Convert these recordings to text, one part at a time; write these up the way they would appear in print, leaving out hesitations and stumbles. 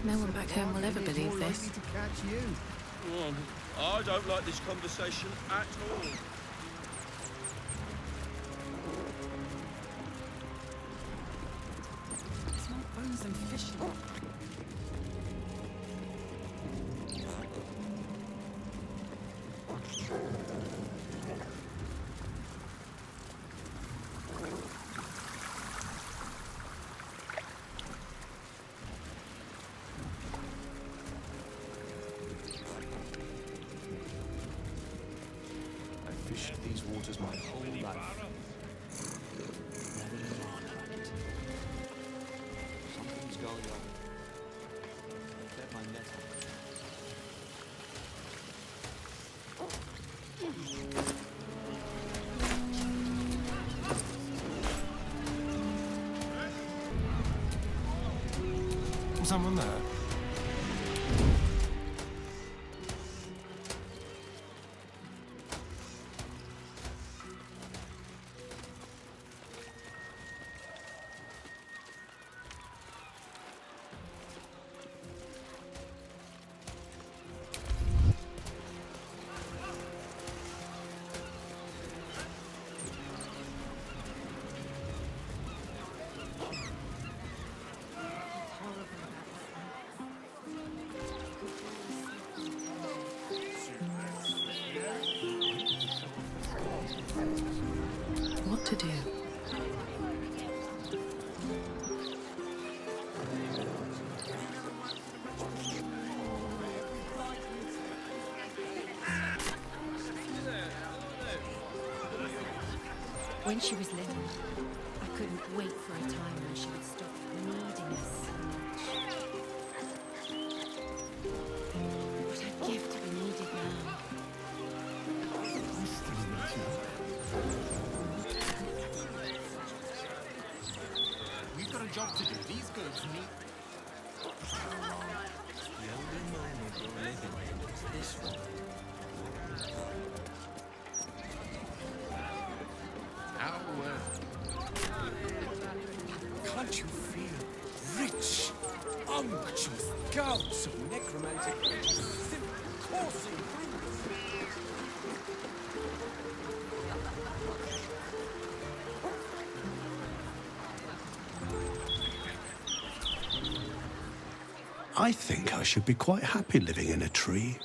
No one back home will ever believe More this. likely to catch you. I don't like this conversation at all. Small bones and fish. I've fished these waters my whole life. Never knew I'd like it. Something's going on. Get my net on. Someone there? What to do? When she was little, I couldn't wait for a time when she would stop needing us so much. What I'd give to be needed now. We've got a job to do. These goods need... The only moment you're living in is this one. How, can't you feel rich, unctuous gouts of necromantic creatures coursing through? I think I should be quite happy living in a tree.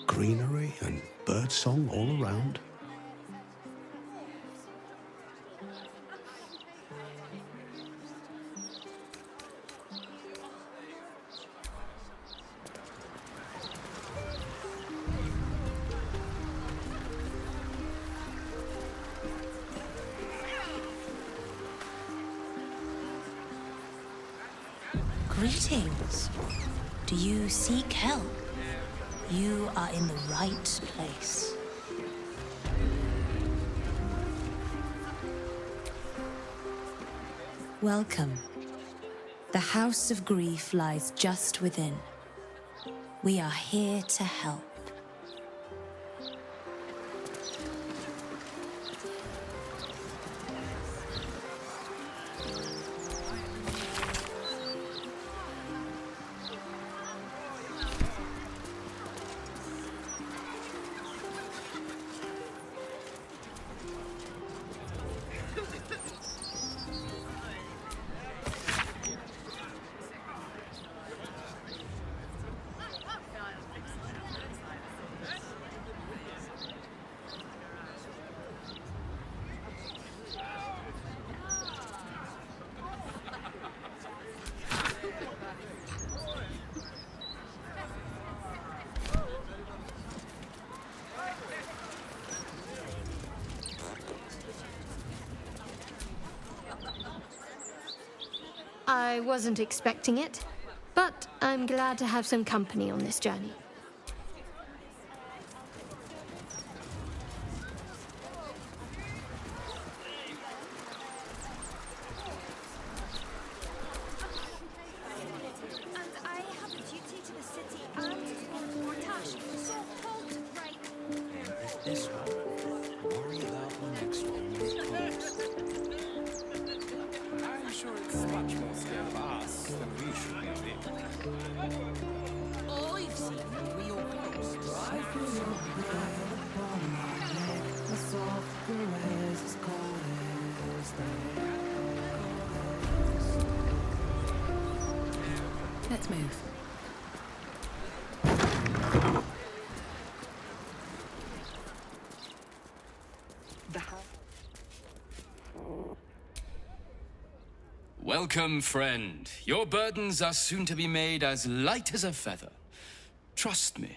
Greenery and birdsong all around. Greetings. Do you seek help? You are in the right place. Welcome. The House of Grief lies just within. We are here to help. I wasn't expecting it, but I'm glad to have some company on this journey. And I have a duty to the city and to Tash, so hold right. If this one, worry about the next one when it comes. I'm sure it's much more scared of us than we should be of it. I've seen real ghosts. Let's move. Welcome, friend. Your burdens are soon to be made as light as a feather. Trust me.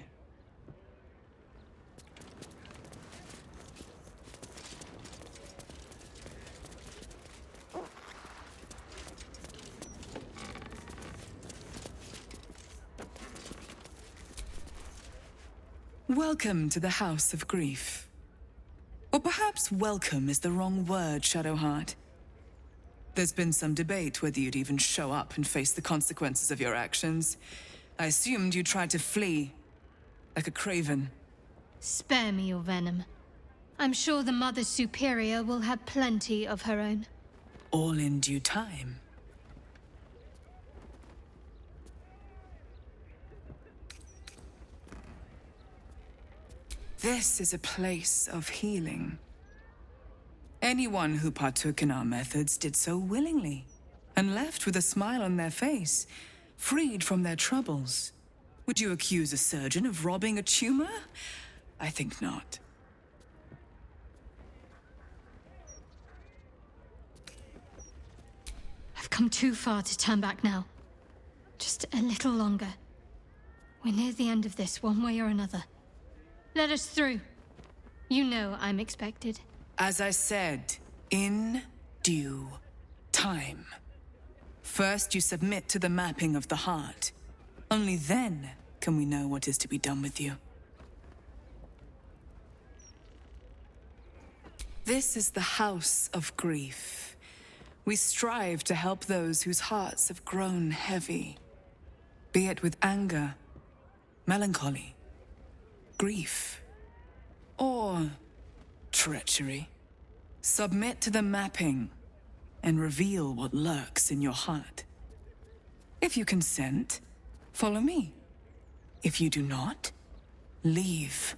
Welcome to the House of Grief. Or perhaps welcome is the wrong word, Shadowheart. There's been some debate whether you'd even show up and face the consequences of your actions. I assumed you tried to flee, like a craven. Spare me your venom. I'm sure the Mother Superior will have plenty of her own. All in due time. This is a place of healing. Anyone who partook in our methods did so willingly, and left with a smile on their face, freed from their troubles. Would you accuse a surgeon of robbing a tumor? I think not. I've come too far to turn back now. Just a little longer. We're near the end of this, one way or another. Let us through. You know I'm expected. As I said, in due time. First, you submit to the mapping of the heart. Only then can we know what is to be done with you. This is the House of Grief. We strive to help those whose hearts have grown heavy, be it with anger, melancholy, grief, or treachery. Submit to the mapping and reveal what lurks in your heart. If you consent, follow me. If you do not, leave.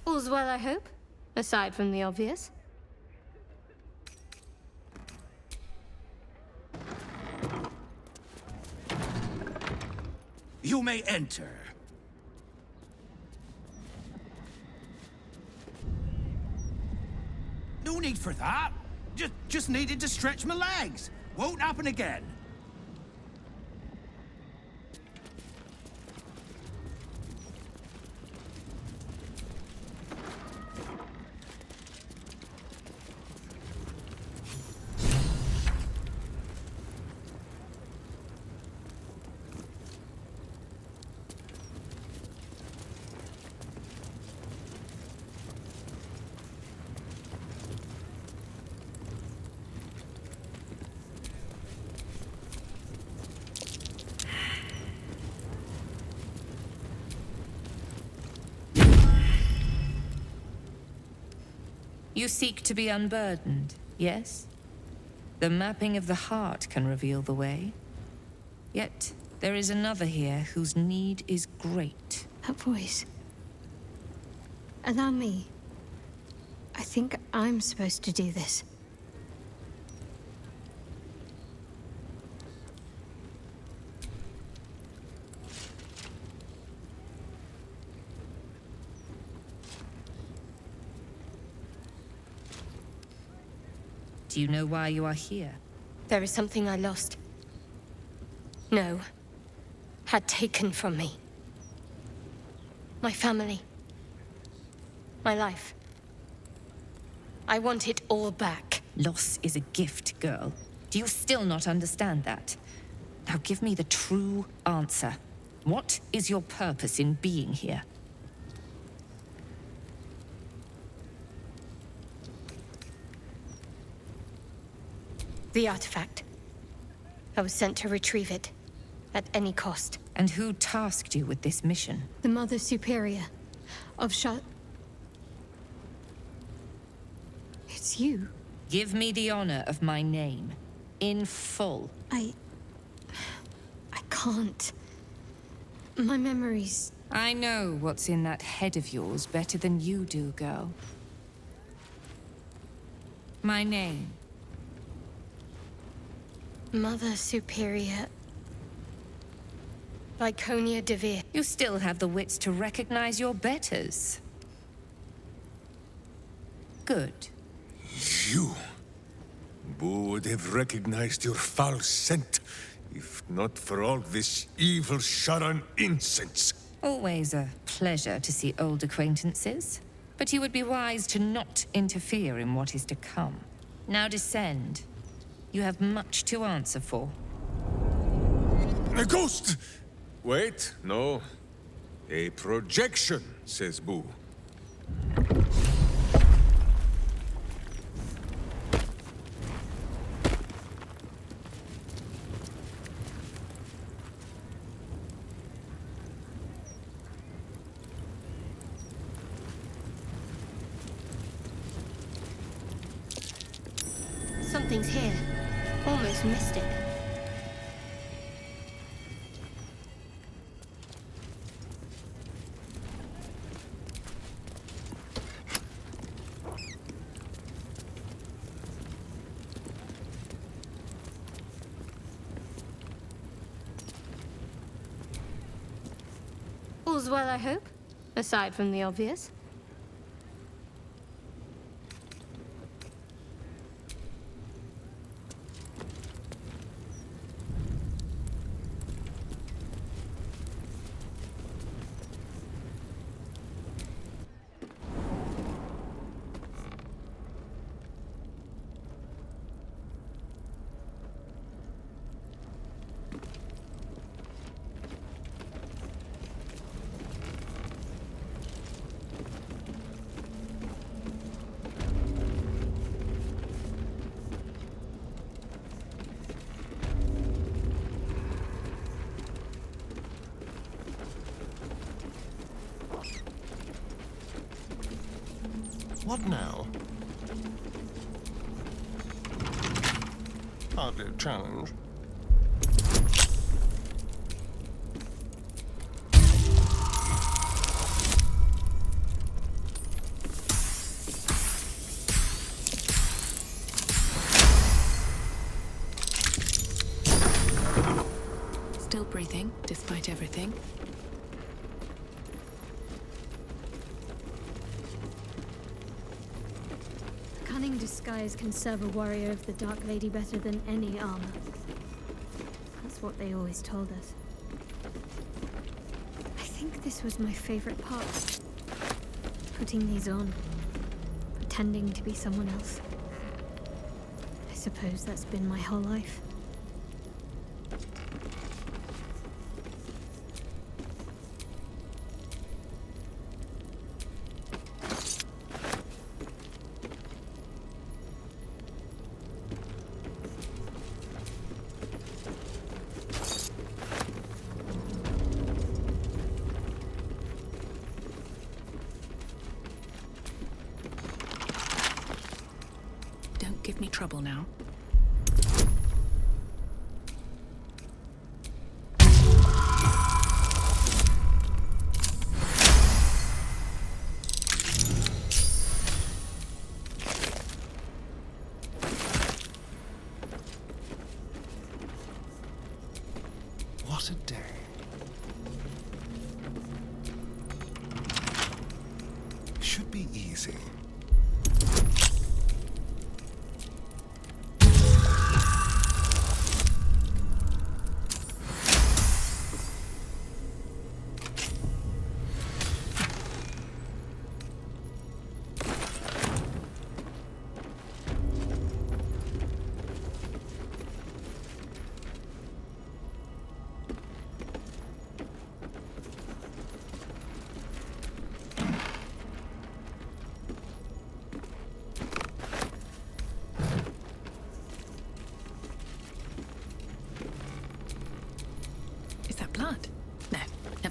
All's well, I hope? Aside from the obvious. You may enter. No need for that. Just needed to stretch my legs. Won't happen again. You seek to be unburdened, yes? The mapping of the heart can reveal the way. Yet, there is another here whose need is great. That voice. Allow me. I think I'm supposed to do this. Do you know why you are here? There is something I lost. No. Had taken from me. My family. My life. I want it all back. Loss is a gift, girl. Do you still not understand that? Now give me the true answer. What is your purpose in being here? The artifact. I was sent to retrieve it, at any cost. And who tasked you with this mission? The Mother Superior of It's you. Give me the honor of my name. In full. I can't. My memories... I know what's in that head of yours better than you do, girl. My name. Mother Superior... Lyconia Devere. You still have the wits to recognize your betters. Good. You would have recognized your foul scent if not for all this evil Sharan incense. Always a pleasure to see old acquaintances. But you would be wise to not interfere in what is to come. Now descend. You have much to answer for. A ghost! Wait, no. A projection, says Boo. Something's here. Almost missed it. All's well, I hope? Aside from the obvious. What now? Hardly a challenge. Still breathing, despite everything. Cunning disguise can serve a warrior of the Dark Lady better than any armor. That's what they always told us. I think this was my favorite part. Putting these on. Pretending to be someone else. I suppose that's been my whole life. Don't give me trouble now. What a day. Should be easy. Is that blood?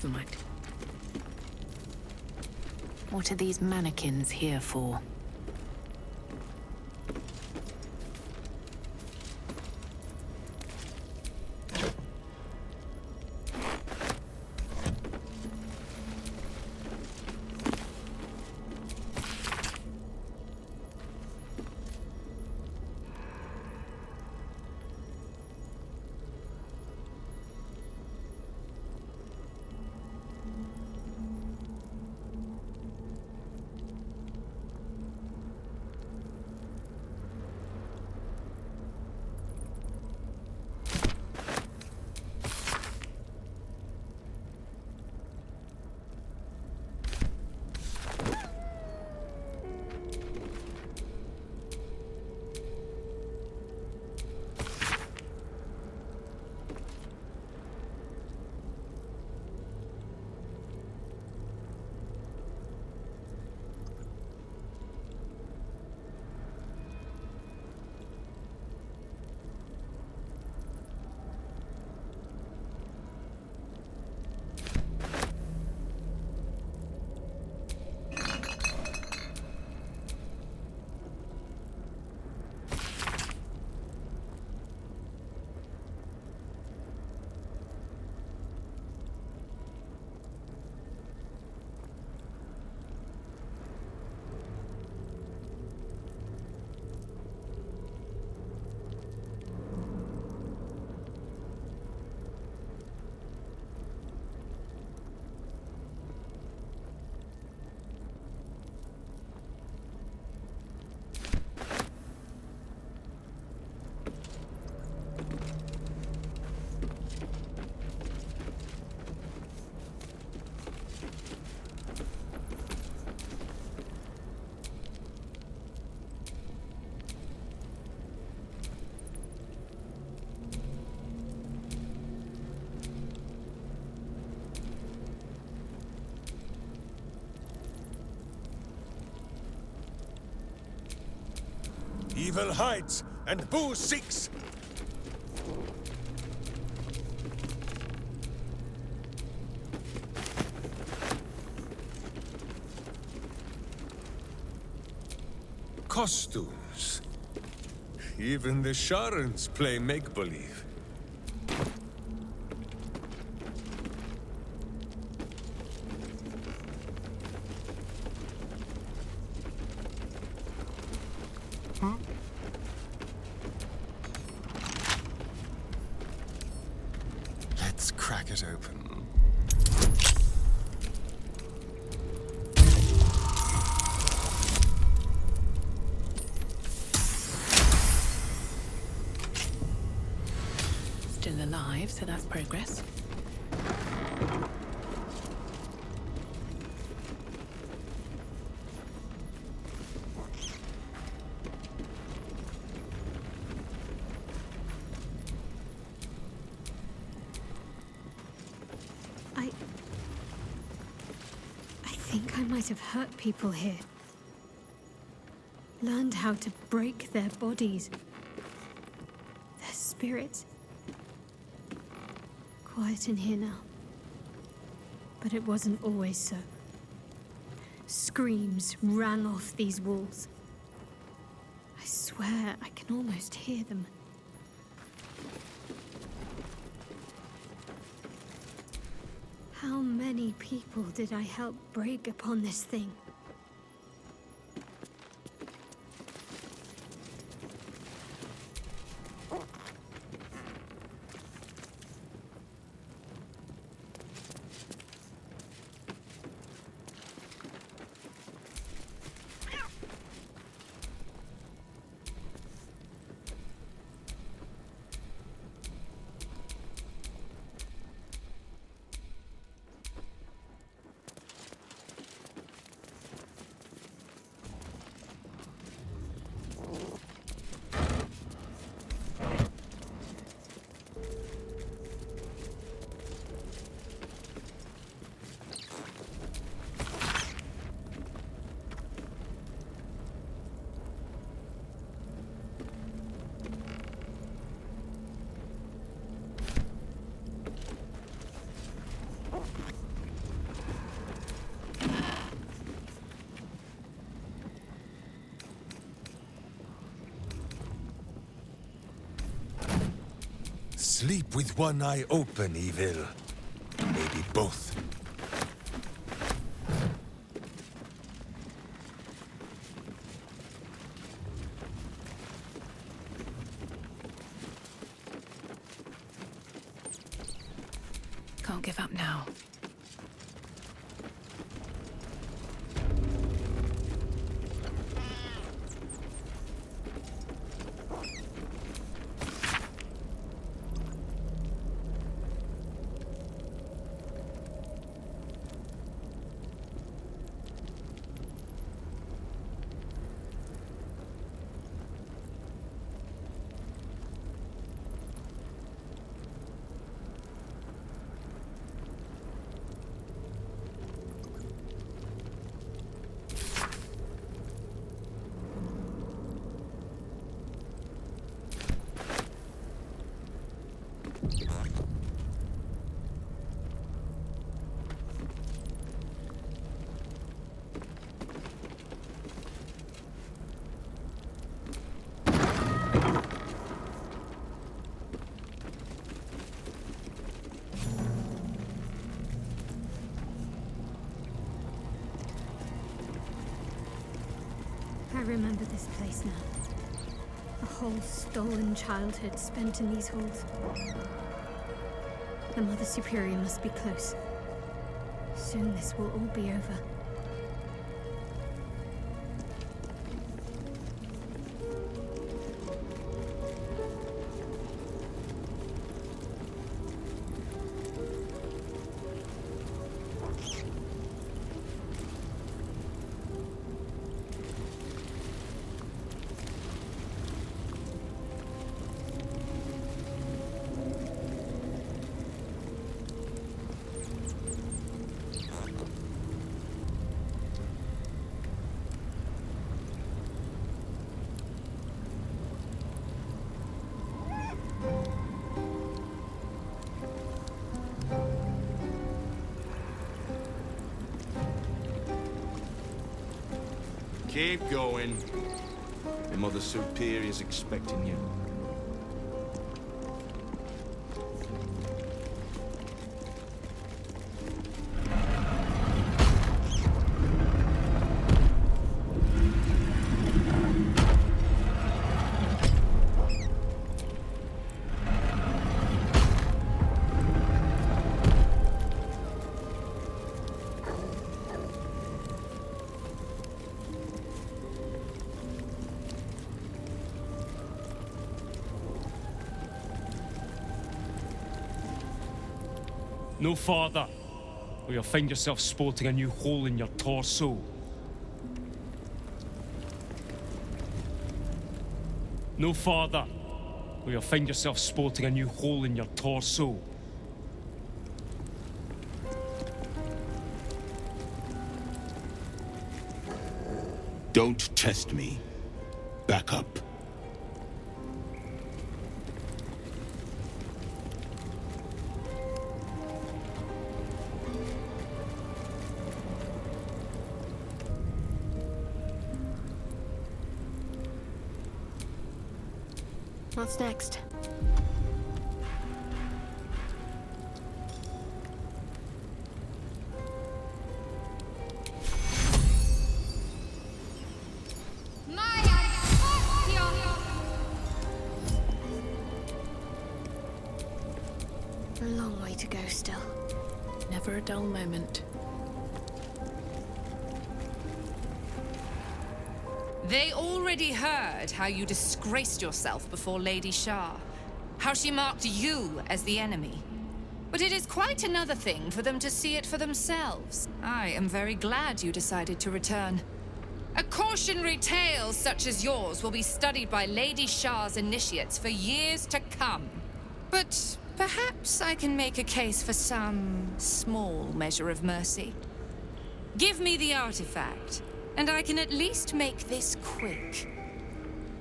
Never mind. What are these mannequins here for? Evil hides, and Boo seeks! Costumes. Even the Sharans play make-believe. Let's crack it open. Still alive, so that's progress. I think I might have hurt people here. Learned how to break their bodies, their spirits. Quiet in here now. But it wasn't always so. Screams rang off these walls. I swear I can almost hear them. How many people did I help break upon this thing? with one eye open, evil. Maybe both. Can't give up now. I remember this place now. A whole stolen childhood spent in these halls. The Mother Superior must be close. Soon this will all be over. Keep going. The Mother Superior's expecting you. No farther, or you'll find yourself sporting a new hole in your torso. No farther, or you'll find yourself sporting a new hole in your torso. Don't test me. Back up. What's next? A long way to go still. Never a dull moment. They already heard how you disgraced yourself before Lady Shah, how she marked you as the enemy. But it is quite another thing for them to see it for themselves. I am very glad you decided to return. A cautionary tale such as yours will be studied by Lady Shah's initiates for years to come. But perhaps I can make a case for some small measure of mercy. Give me the artifact, and I can at least make this quick.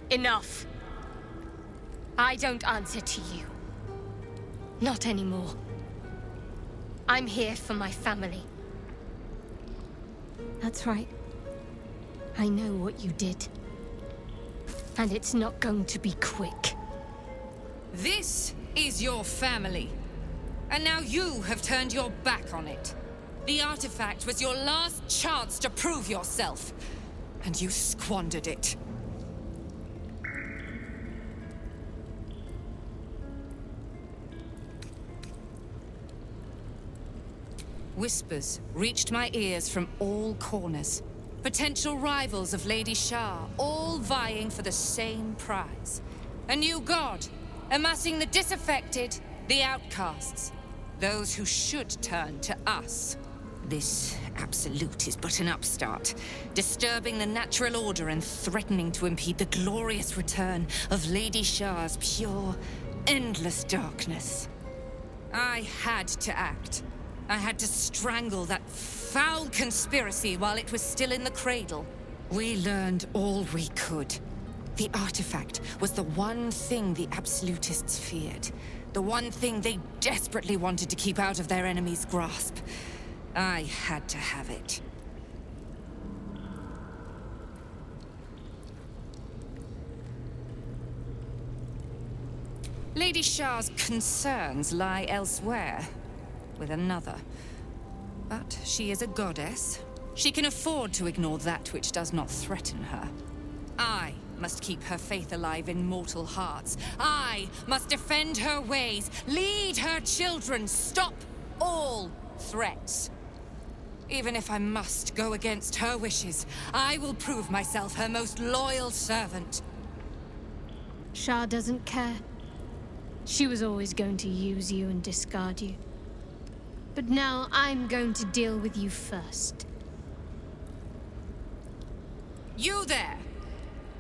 Enough. I don't answer to you. Not anymore. I'm here for my family. That's right. I know what you did. And it's not going to be quick. This is your family. And now you have turned your back on it. The artifact was your last chance to prove yourself, and you squandered it. Whispers reached my ears from all corners. Potential rivals of Lady Shah, all vying for the same prize. A new god, amassing the disaffected, the outcasts. Those who should turn to us. This absolute is but an upstart, disturbing the natural order and threatening to impede the glorious return of Lady Shah's pure, endless darkness. I had to act. I had to strangle that foul conspiracy while it was still in the cradle. We learned all we could. The artifact was the one thing the absolutists feared. The one thing they desperately wanted to keep out of their enemy's grasp. I had to have it. Lady Shah's concerns lie elsewhere. With another. But she is a goddess. She can afford to ignore that which does not threaten her. I must keep her faith alive in mortal hearts. I must defend her ways, lead her children, stop all threats. Even if I must go against her wishes, I will prove myself her most loyal servant. Shah doesn't care. She was always going to use you and discard you. But now I'm going to deal with you first. You there!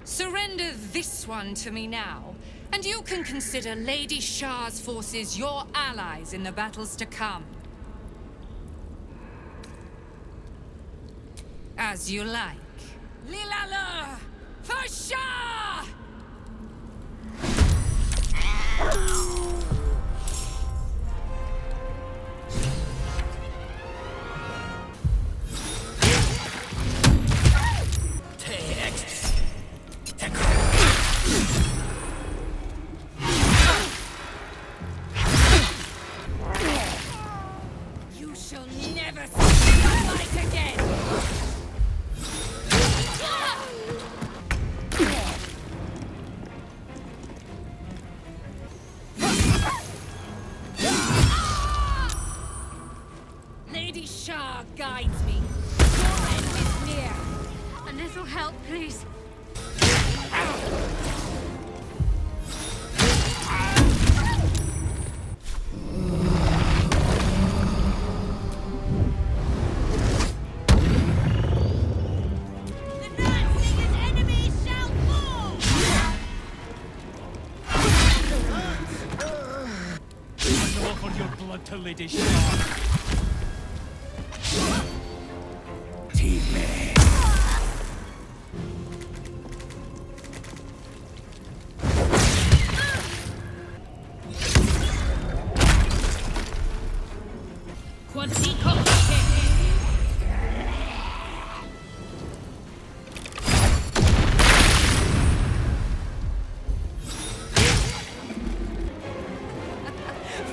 Surrender this one to me now, and you can consider Lady Shah's forces your allies in the battles to come. As you like. Lilala! For Shah! You shall never see sunlight again! Lady Shah guides me. Your end is near. A little help, please. Offer your blood to Lady Shah.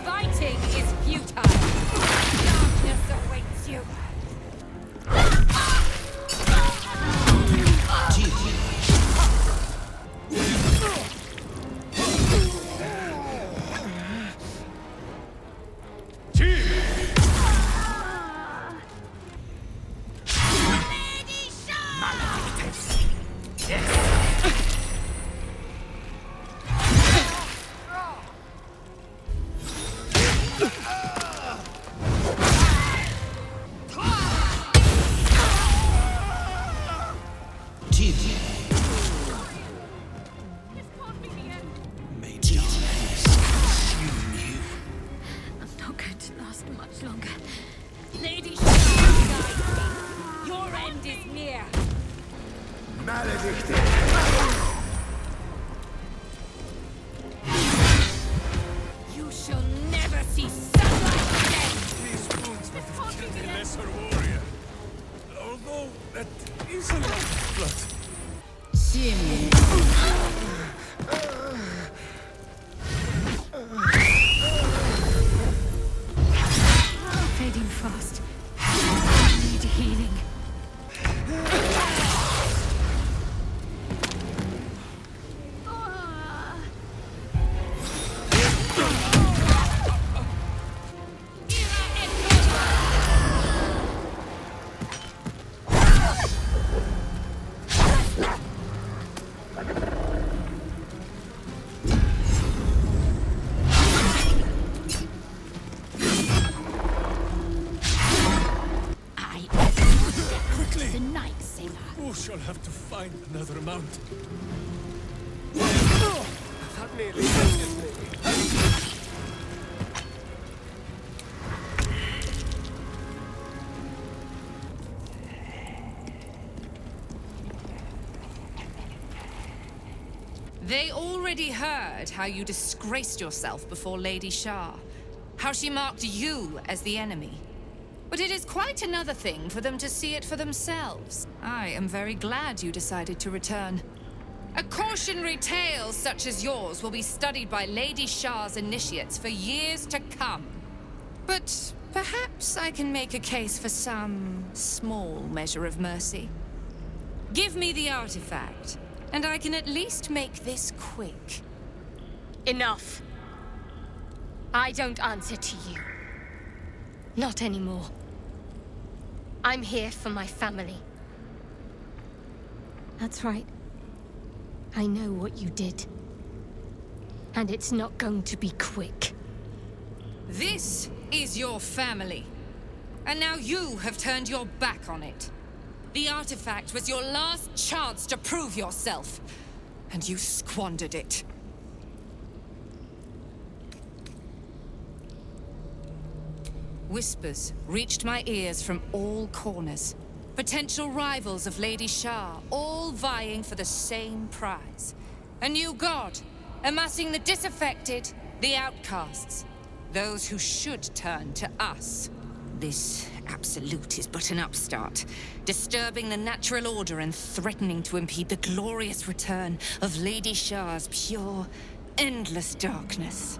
Fighting is futile. Darkness awaits you. I'm not going to last much longer. Lady Shah guides me. Your end is near. You shall never see sunlight again. These wounds would have killed a lesser warrior. Although that is a lot of blood. Jimmy. fast. I need healing. We shall have to find another mount. That nearly ended me. They already heard how you disgraced yourself before Lady Shah, how she marked you as the enemy. But it is quite another thing for them to see it for themselves. I am very glad you decided to return. A cautionary tale such as yours will be studied by Lady Shah's initiates for years to come. But perhaps I can make a case for some small measure of mercy. Give me the artifact, and I can at least make this quick. Enough. I don't answer to you. Not anymore. I'm here for my family. That's right. I know what you did. And it's not going to be quick. This is your family. And now you have turned your back on it. The artifact was your last chance to prove yourself. And you squandered it. Whispers reached my ears from all corners. Potential rivals of Lady Shah, all vying for the same prize. A new god, amassing the disaffected, the outcasts. Those who should turn to us. This absolute is but an upstart, disturbing the natural order and threatening to impede the glorious return of Lady Shah's pure, endless darkness.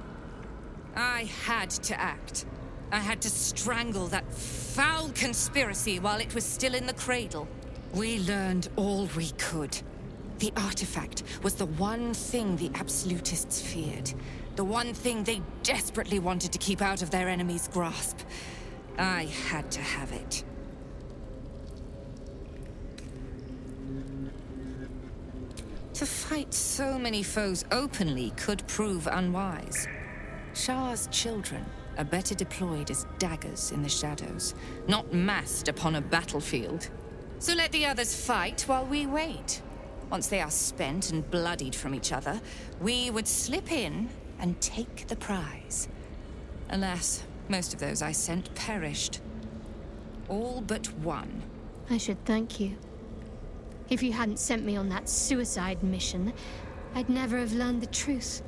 I had to act. I had to strangle that foul conspiracy while it was still in the cradle. We learned all we could. The artifact was the one thing the absolutists feared. The one thing they desperately wanted to keep out of their enemy's grasp. I had to have it. To fight so many foes openly could prove unwise. Shah's children are better deployed as daggers in the shadows, not massed upon a battlefield. So let the others fight while we wait. Once they are spent and bloodied from each other, we would slip in and take the prize. Alas, most of those I sent perished. All but one. I should thank you. If you hadn't sent me on that suicide mission, I'd never have learned the truth.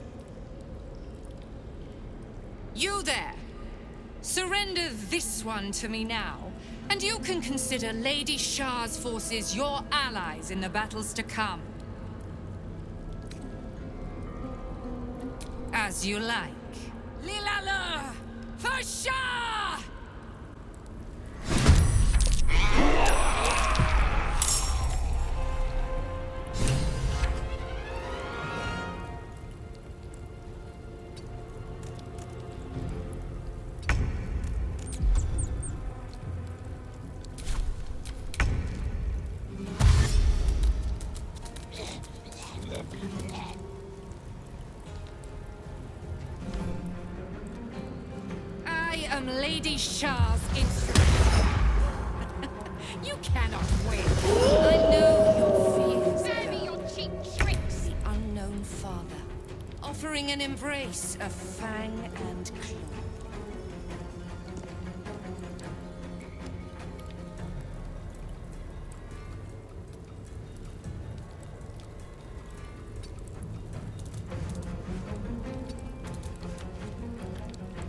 You there! Surrender this one to me now, and you can consider Lady Shah's forces your allies in the battles to come. As you like. Lilala! For Shah! I am Lady Shah's instrument. You cannot win. I know your fears. Spare me your cheap tricks! The unknown father, offering an embrace of fang and claw.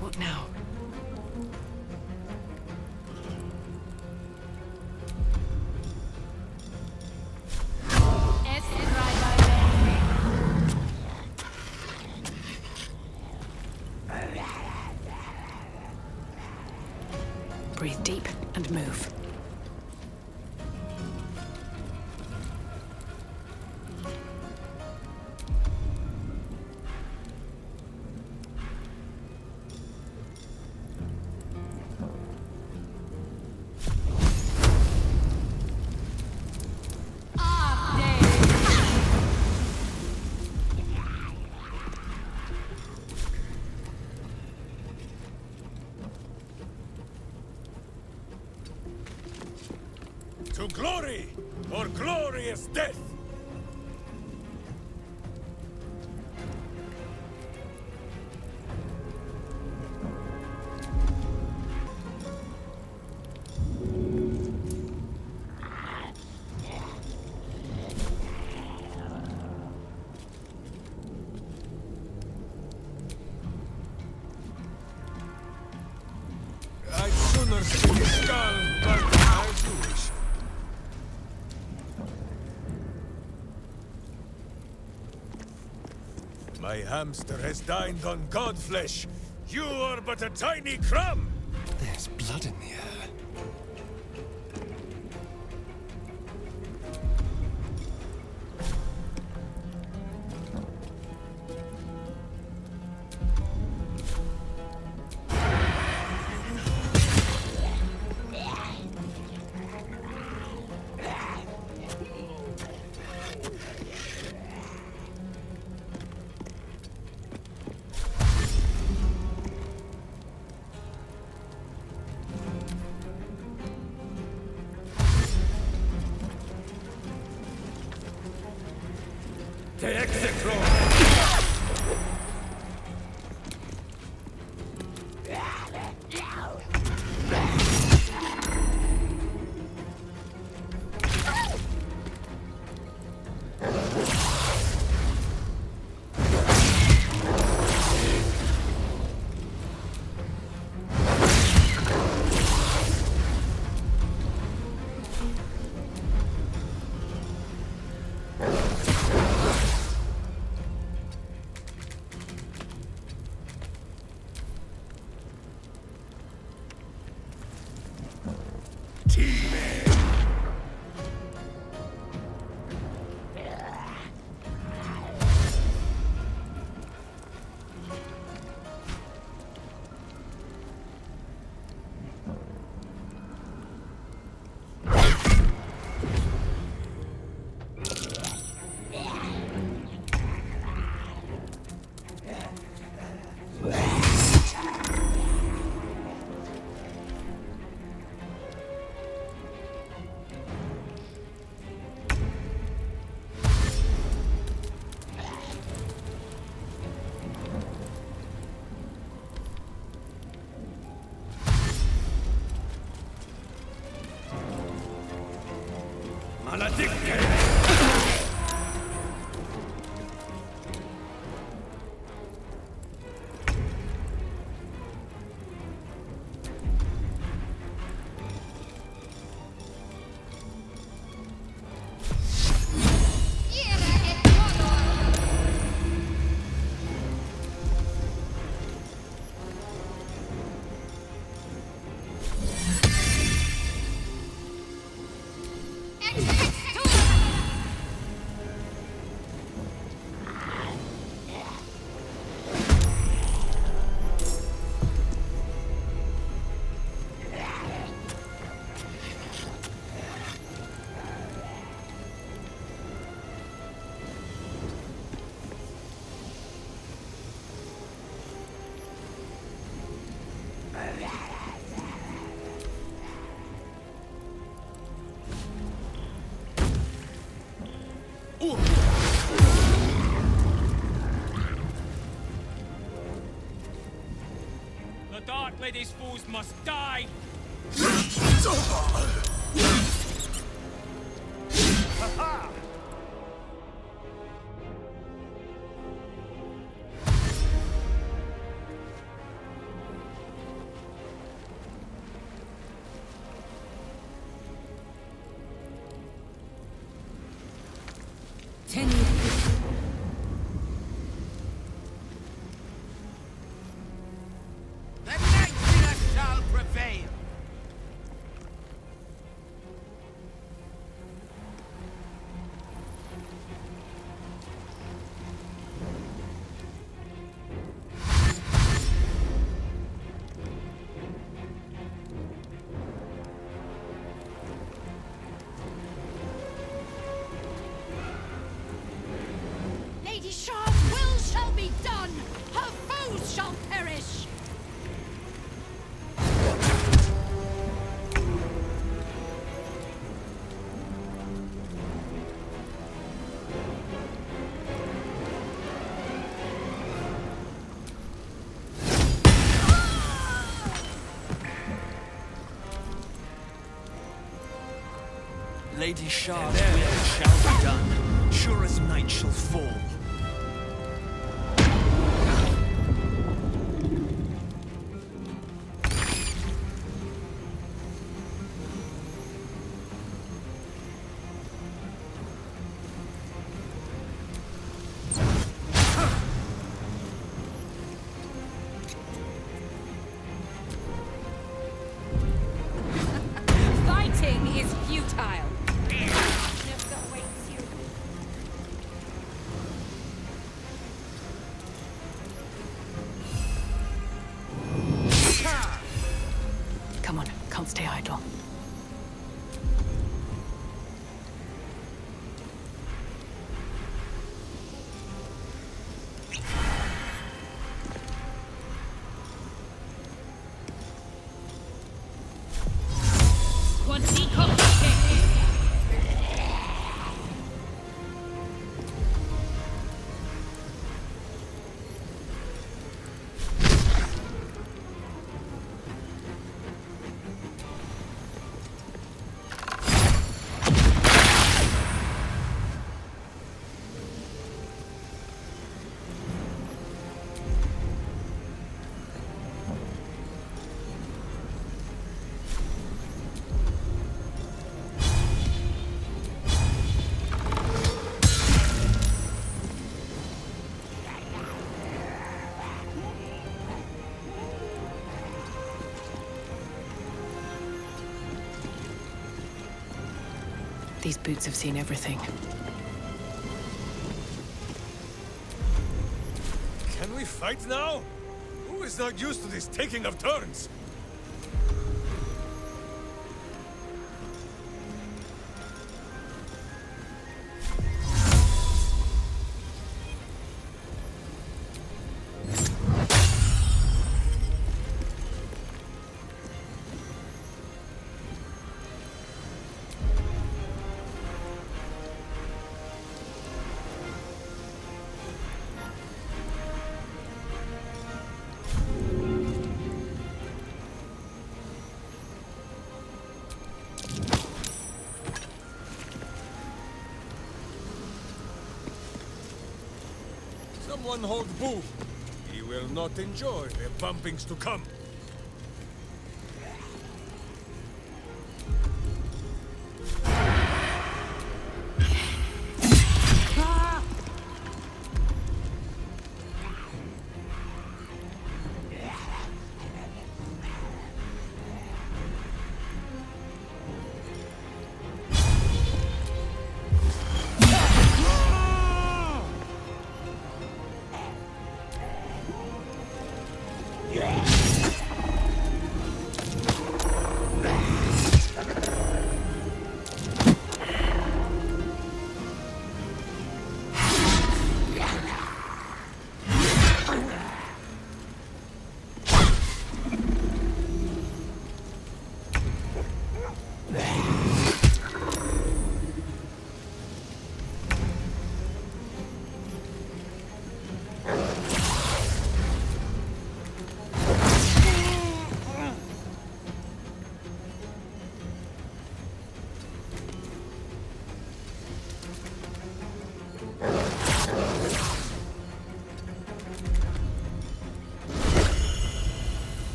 What now? Breathe deep and move. To glory, or glorious death! I'd sooner see the skull, but as you wish. My hamster has dined on godflesh. You are but a tiny crumb! There's blood in the air. The execro! The Dark Lady's foes must die! Ha-ha! The Night Killer shall prevail. Lady Shard's will shall be done. Sure as night shall fall. Fighting is futile. Just awaits you. Come on, can't stay idle. These boots have seen everything. Can we fight now? Who is not used to this taking of turns? Someone hold Boo. He will not enjoy the bumpings to come.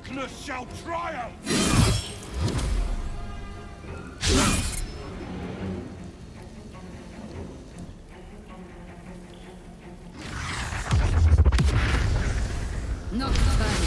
Darkness shall triumph! Not bad.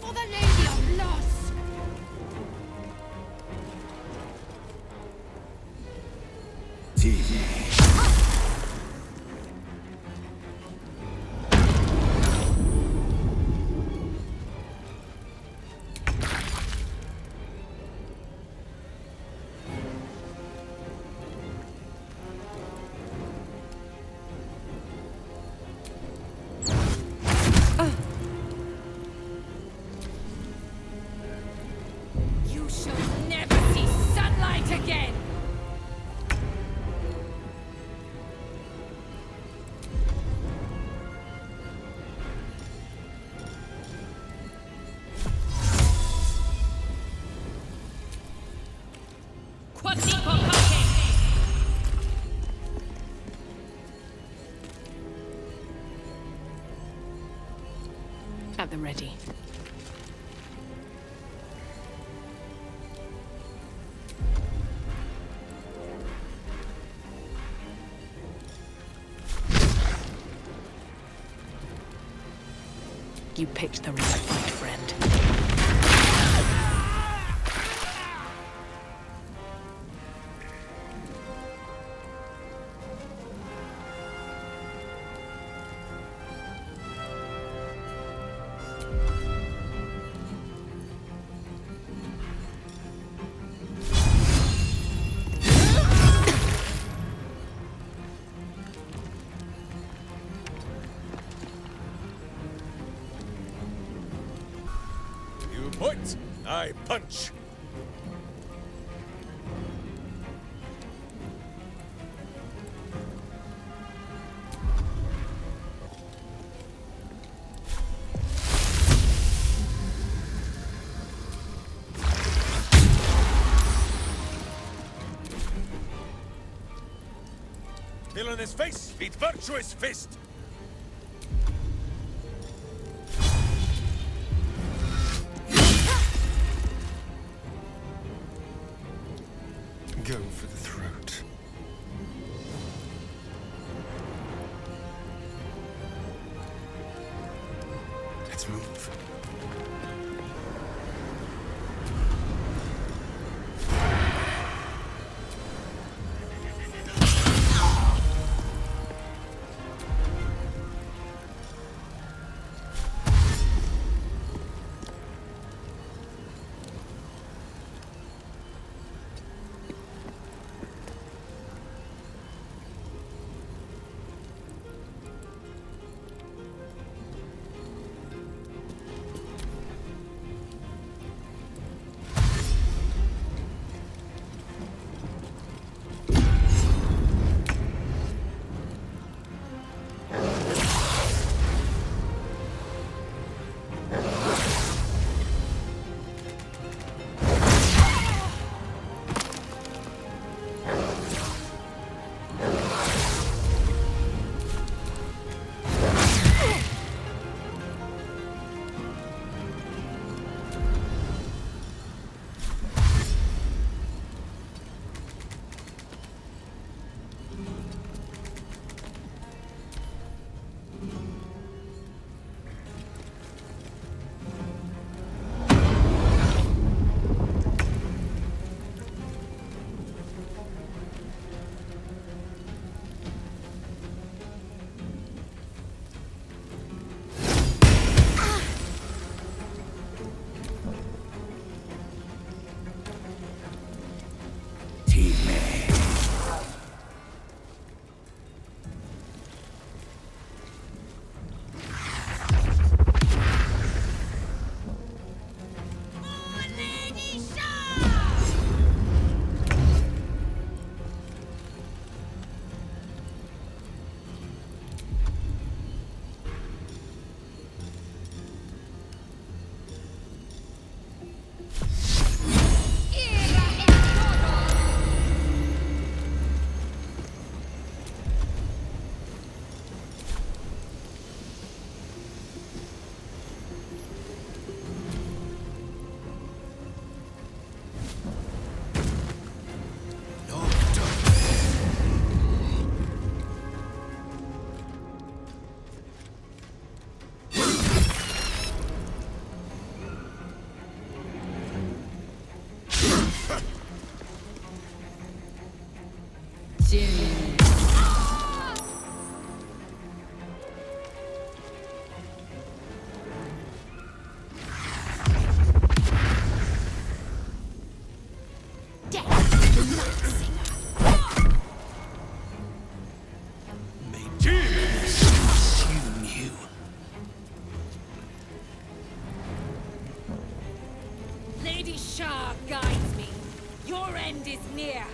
For the Lady of Loss! You shall never see sunlight again! At the ready. You picked the right fight, friend. You point, I punch. Villainous face, meet virtuous fist. Go for the throat. Let's move. near.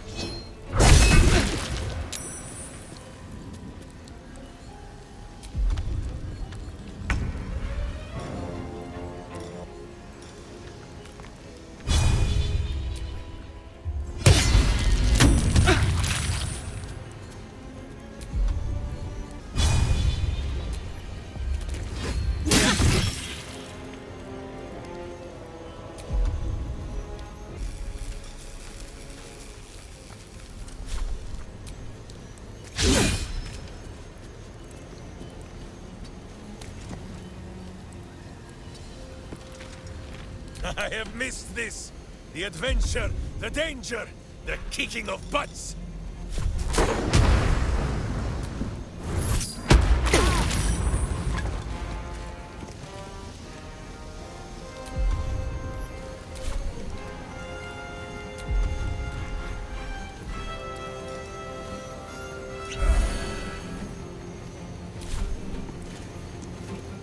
I have missed this. The adventure, the danger, the kicking of butts.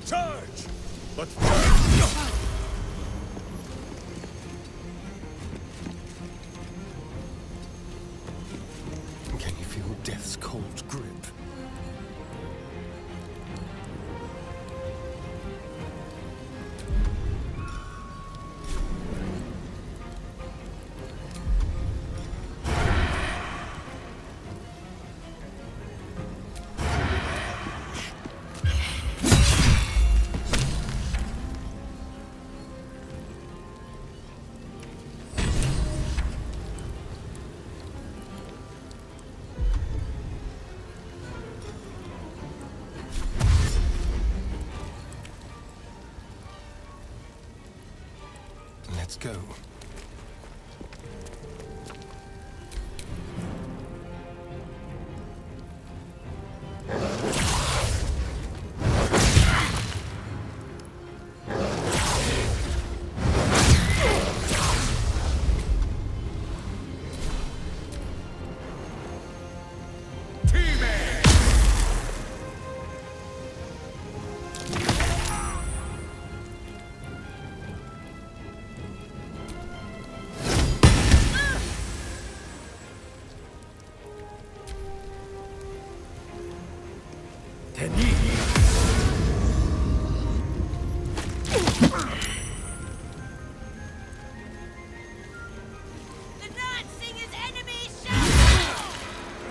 Charge! But first... Can you feel death's cold grip? Let's go.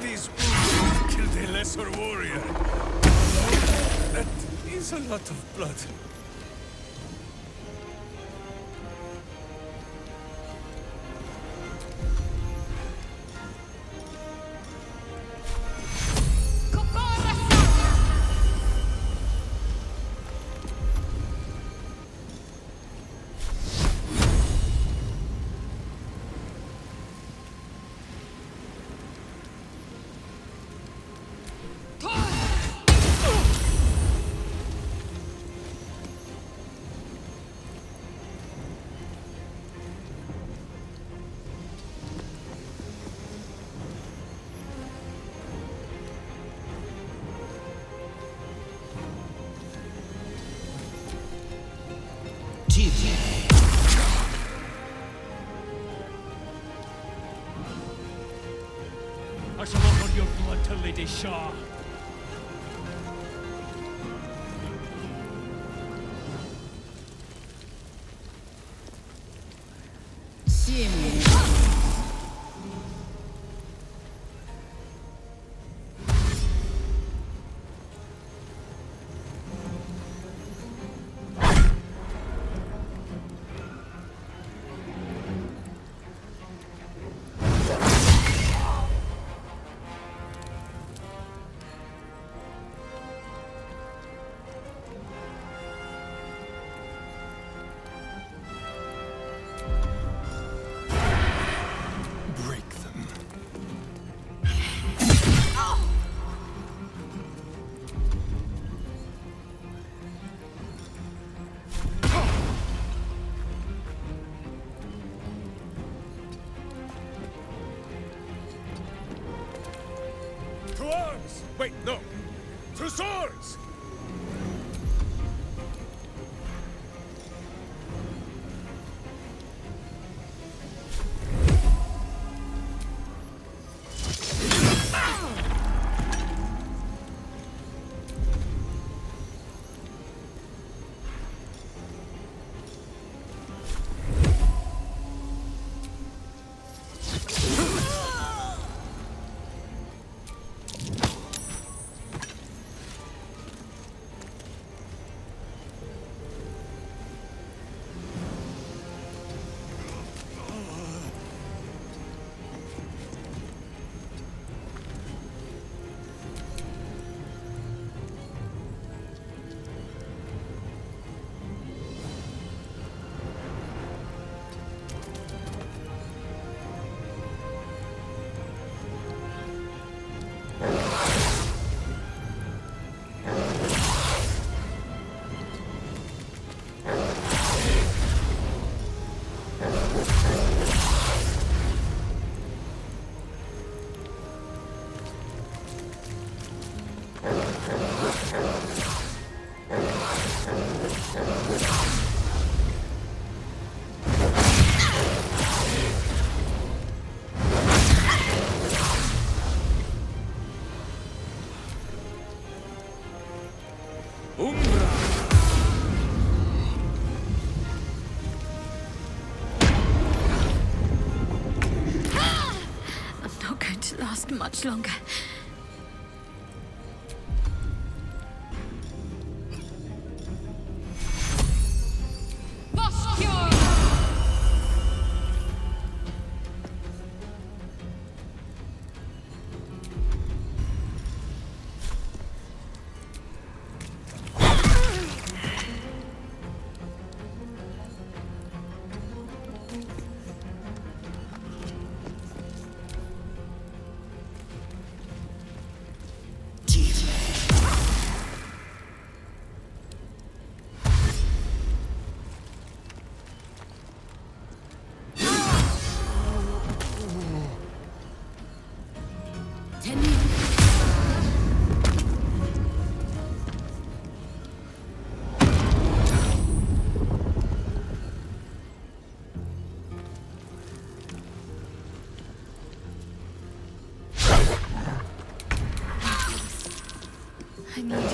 These wolves killed a lesser warrior. That is a lot of blood. I shall offer your blood to Lady Shah. To arms! Wait, no! To swords! I'm not going to last much longer. I need you.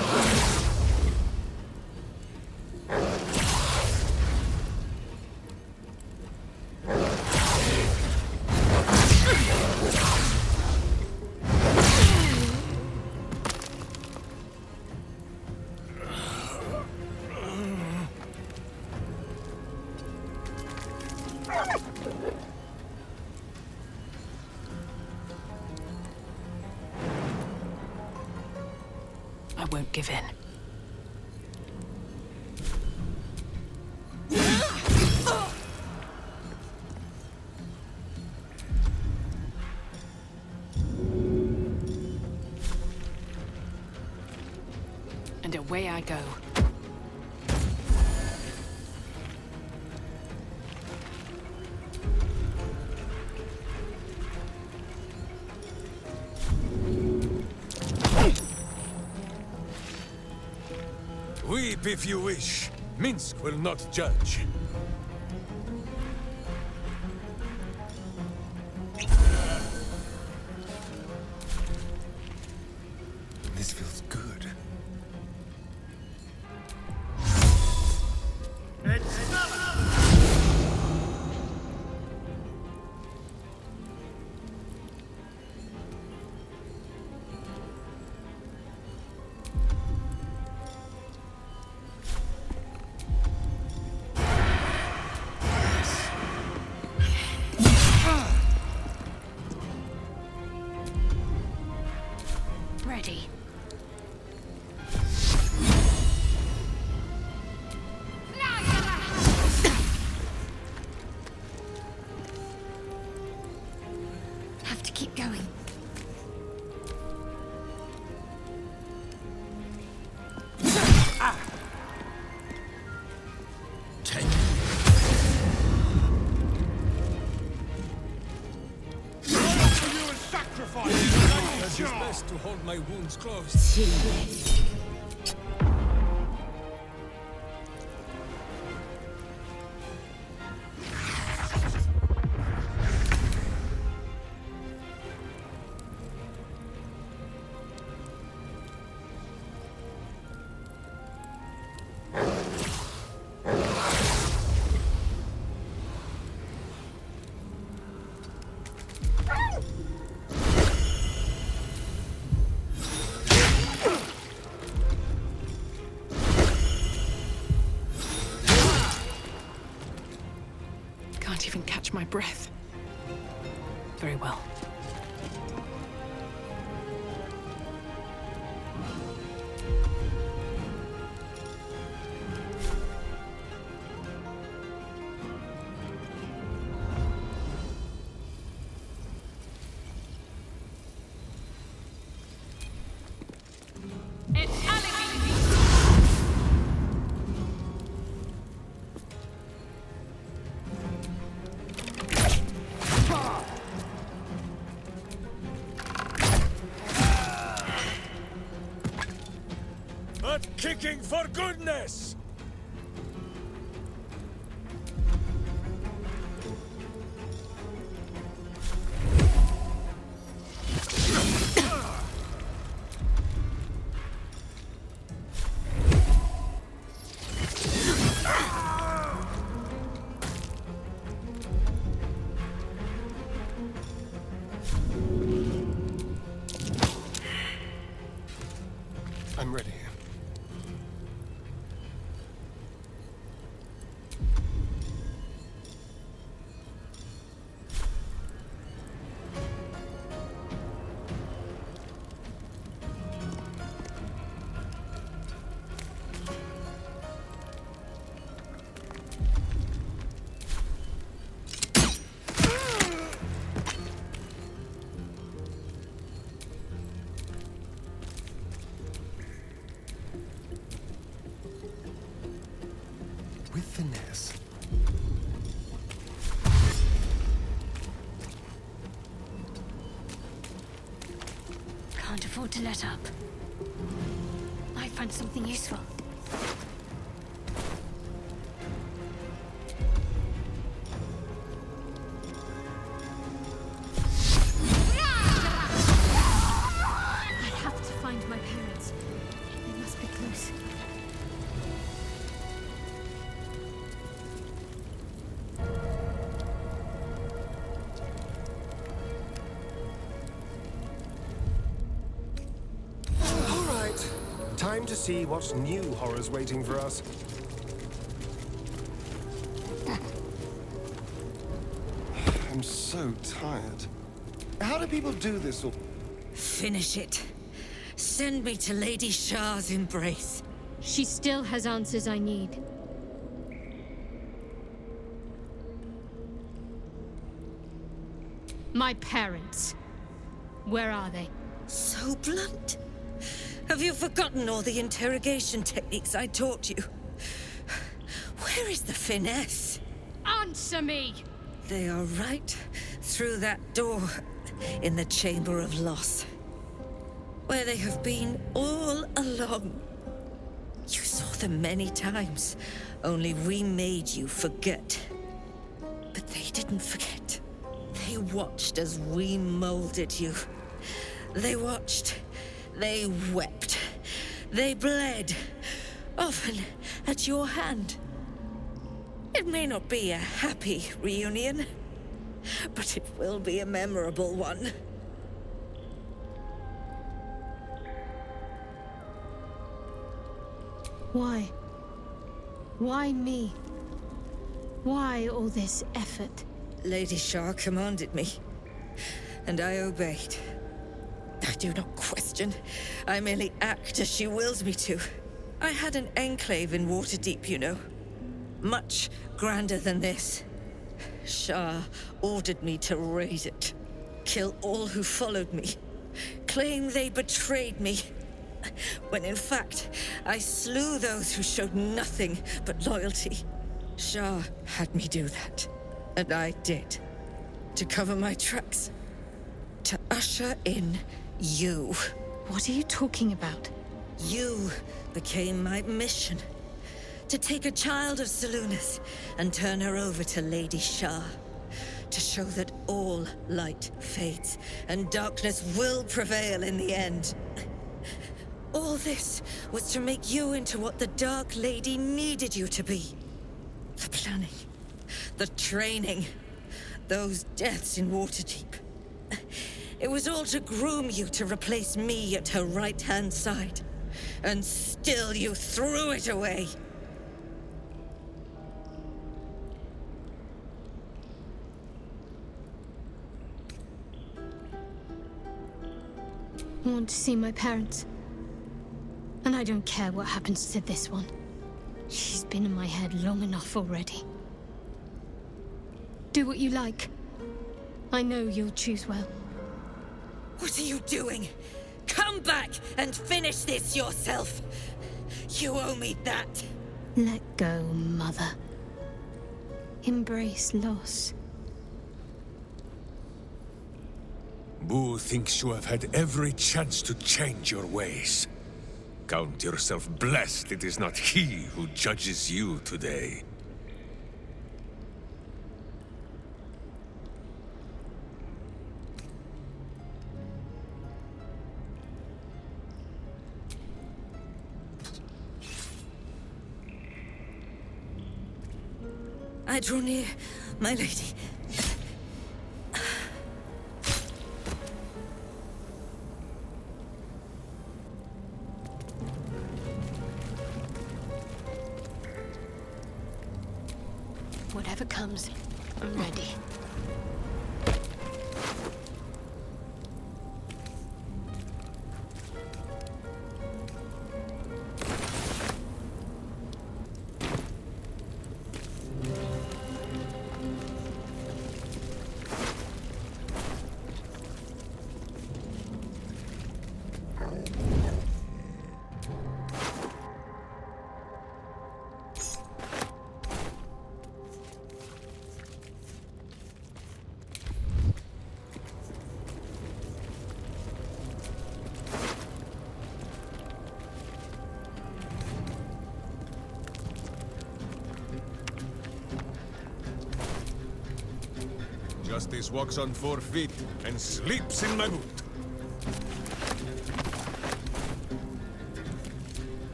I won't give in. And away I go. Weep if you wish. Minsk will not judge. This feels good. Ready. Have to keep going. It's best to hold my wounds closed. Can't even catch my breath. Very well. But kicking for goodness! I'm ready. With finesse. Can't afford to let up. Might find something useful. I have to find my parents. They must be close. All right. Time to see what new horror's waiting for us. I'm so tired. How do people do this all? Finish it. Send me to Lady Shah's embrace. She still has answers I need. My parents. Where are they? So blunt. Have you forgotten all the interrogation techniques I taught you? Where is the finesse? Answer me! They are right through that door in the Chamber of Loss, where they have been all along. You saw them many times, only we made you forget. But they didn't forget. They watched as we molded you. They watched. They wept. They bled. Often at your hand. It may not be a happy reunion, but it will be a memorable one. Why? Why me? Why all this effort? Lady Shah commanded me, and I obeyed. I do not question. I merely act as she wills me to. I had an enclave in Waterdeep, you know. Much grander than this. Shah ordered me to raise it. Kill all who followed me. Claim they betrayed me. When in fact, I slew those who showed nothing but loyalty. Shah had me do that. And I did. To cover my tracks. To usher in you. What are you talking about? You became my mission. To take a child of Selûne's and turn her over to Lady Shah. To show that all light fades and darkness will prevail in the end. All this was to make you into what the Dark Lady needed you to be. The planning, the training, those deaths in Waterdeep. It was all to groom you to replace me at her right-hand side. And still you threw it away. I want to see my parents. And I don't care what happens to this one. She's been in my head long enough already. Do what you like. I know you'll choose well. What are you doing? Come back and finish this yourself. You owe me that. Let go, Mother. Embrace loss. Boo thinks you have had every chance to change your ways. Count yourself blessed it is not he who judges you today. I draw near, my lady. Whatever comes, I'm ready. Justice walks on 4 feet and sleeps in my boot.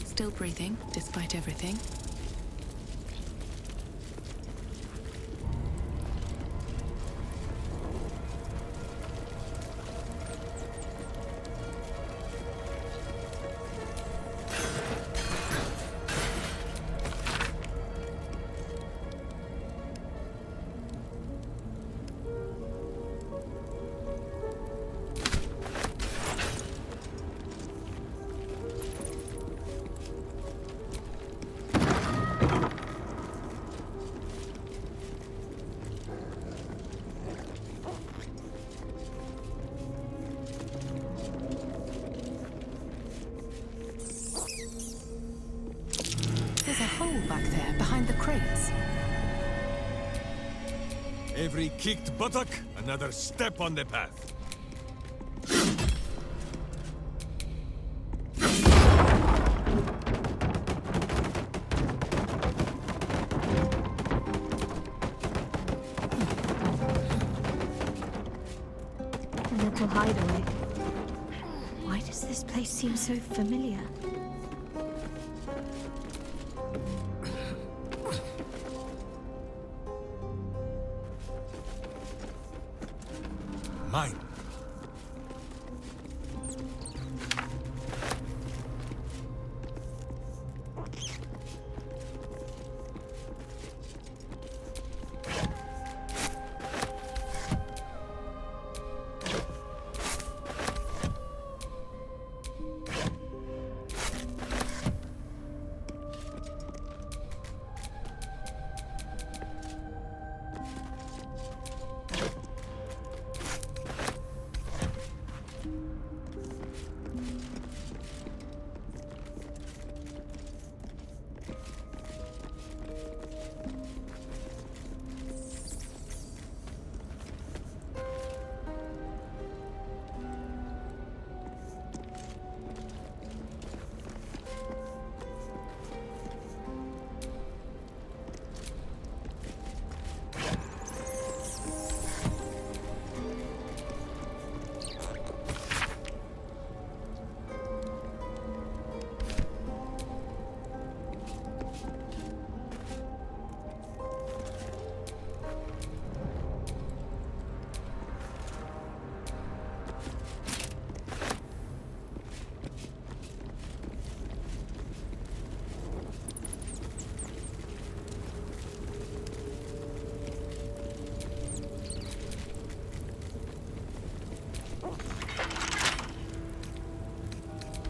Still breathing, despite everything. There's a hole back there, behind the crates. Every kicked buttock, another step on the path. A little hideaway. Why does this place seem so familiar? Mine.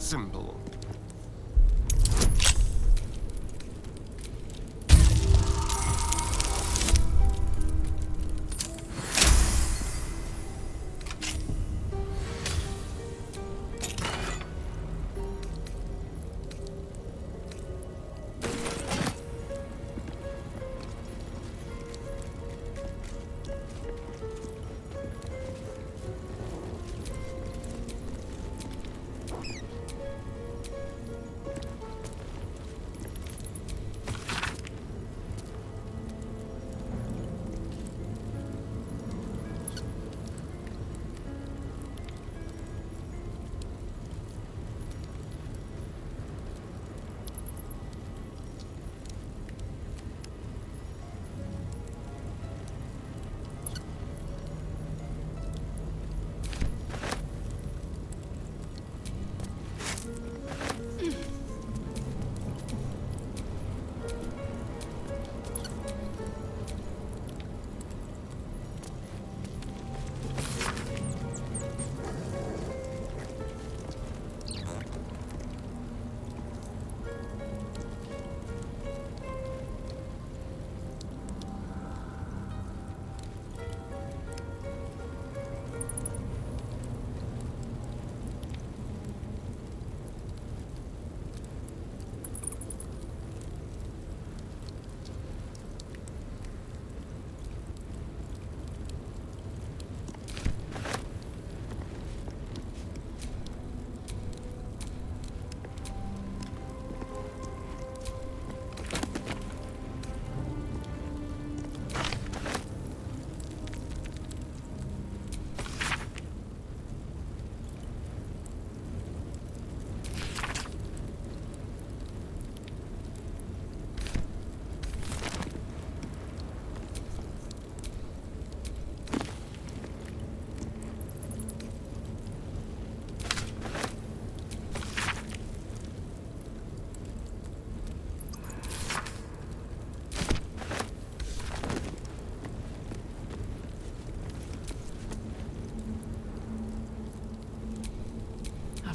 simple.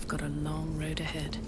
Got a long road ahead.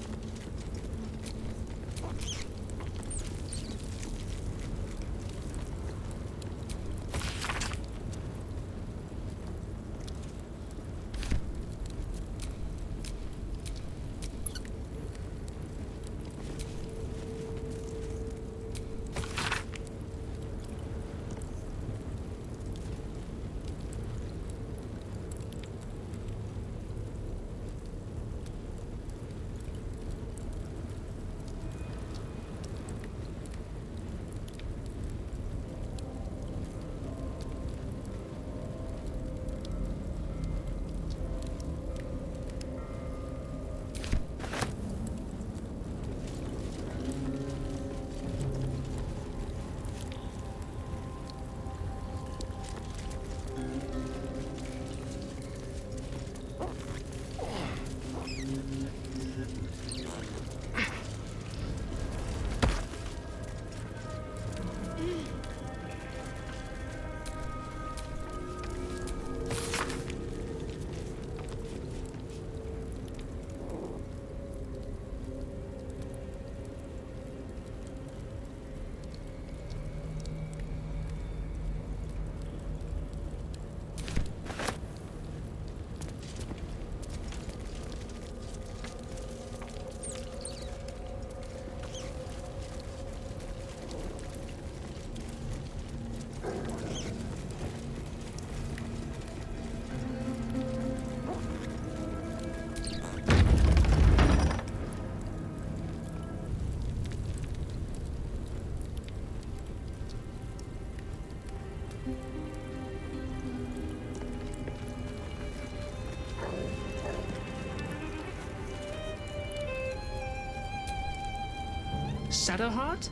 Shadowheart?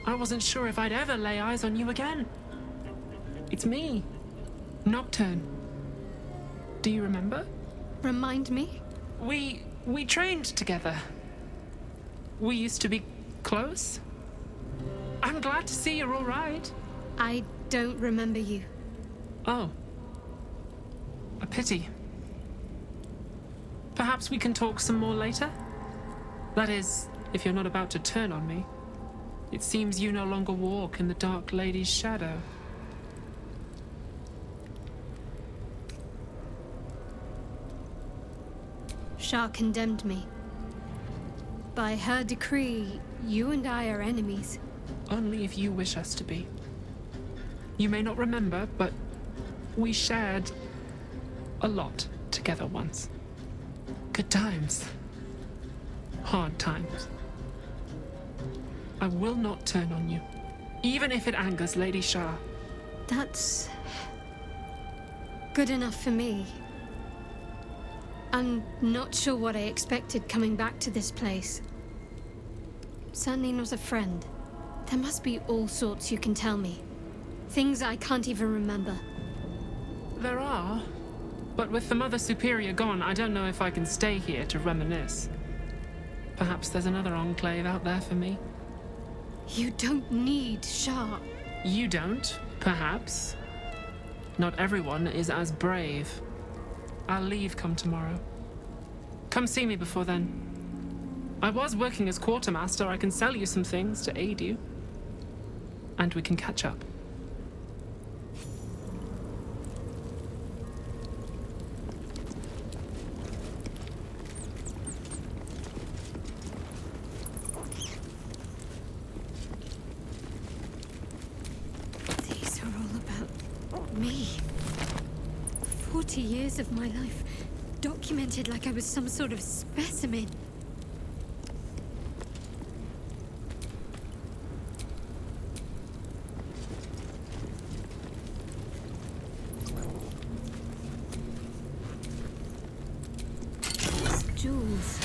I wasn't sure if I'd ever lay eyes on you again. It's me, Nocturne. Do you remember? Remind me? We trained together. We used to be close. I'm glad to see you're all right. I don't remember you. Oh. A pity. Perhaps we can talk some more later? That is, if you're not about to turn on me. It seems you no longer walk in the Dark Lady's shadow. Shah condemned me. By her decree, you and I are enemies. Only if you wish us to be. You may not remember, but we shared a lot together once. Good times. Hard times. I will not turn on you, even if it angers Lady Shah. That's good enough for me. I'm not sure what I expected coming back to this place. Certainly not a friend. There must be all sorts you can tell me. Things I can't even remember. There are, but with the Mother Superior gone, I don't know if I can stay here to reminisce. Perhaps there's another enclave out there for me. You don't need Shah. You don't, perhaps. Not everyone is as brave. I'll leave come tomorrow. Come see me before then. I was working as quartermaster. I can sell you some things to aid you. And we can catch up. These are all about me. 40 years of my life, documented like I was some sort of specimen. These jewels.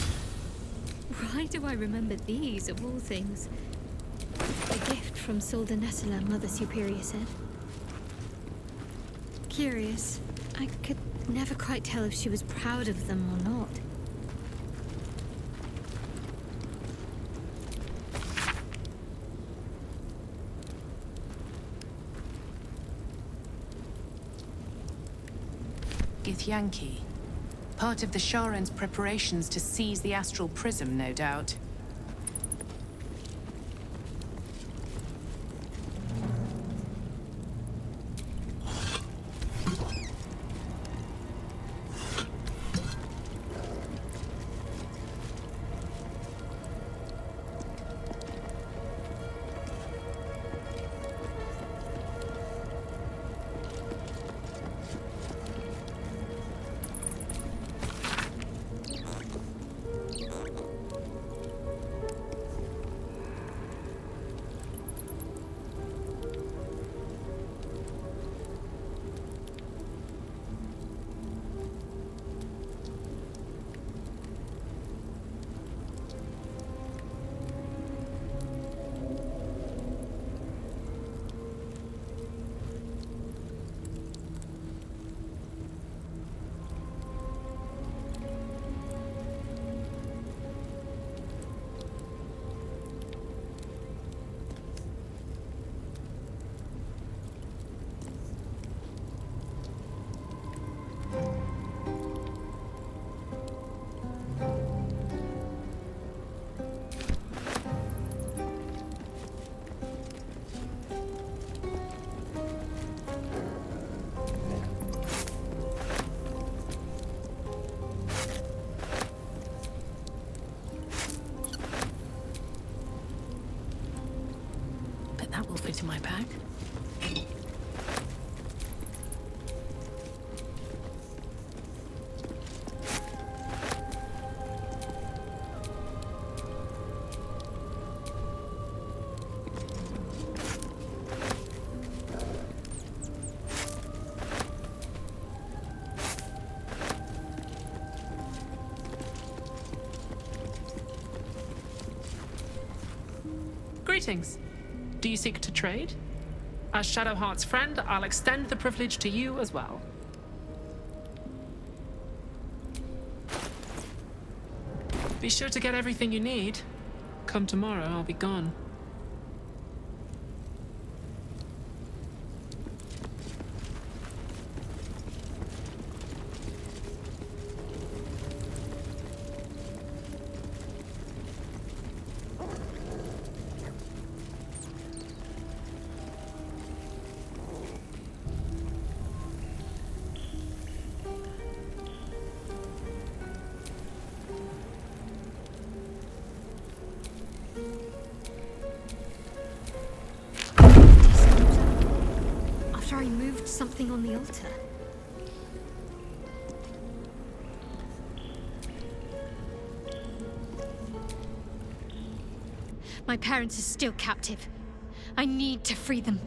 Why do I remember these, of all things? A gift from Solda Nessela, Mother Superior said. Curious. I could never quite tell if she was proud of them or not. Githyanki. Part of the Sharan's preparations to seize the astral prism, no doubt. That will fit in my pack. Greetings. Do you seek to trade? As Shadowheart's friend, I'll extend the privilege to you as well. Be sure to get everything you need. Come tomorrow, I'll be gone. I moved something on the altar. My parents are still captive. I need to free them.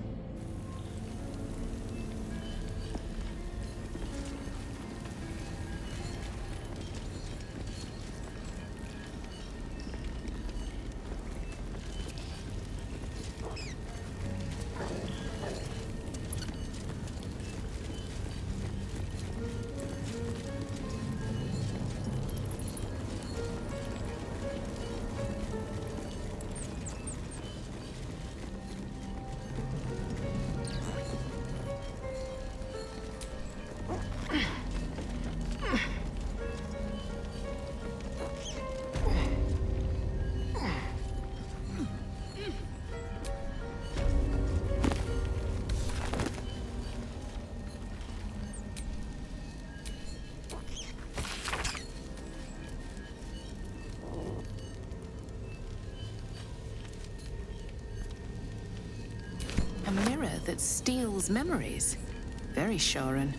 A mirror that steals memories. Very Sharan.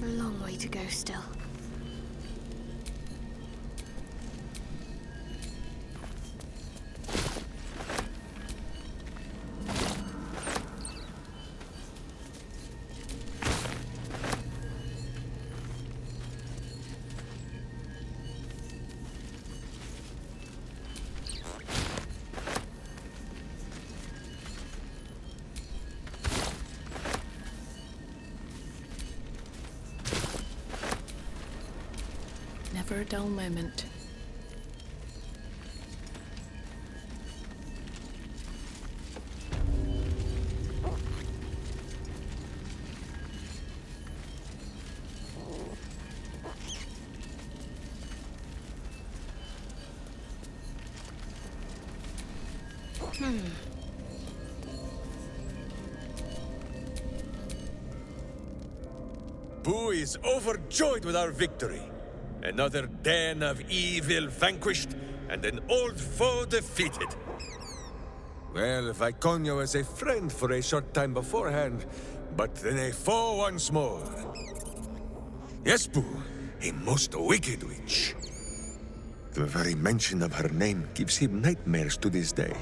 A long way to go still. Never a dull moment. Boo is overjoyed with our victory. Another den of evil vanquished, and an old foe defeated. Well, Viconio was a friend for a short time beforehand, but then a foe once more. Yes, Boo, a most wicked witch. The very mention of her name gives him nightmares to this day.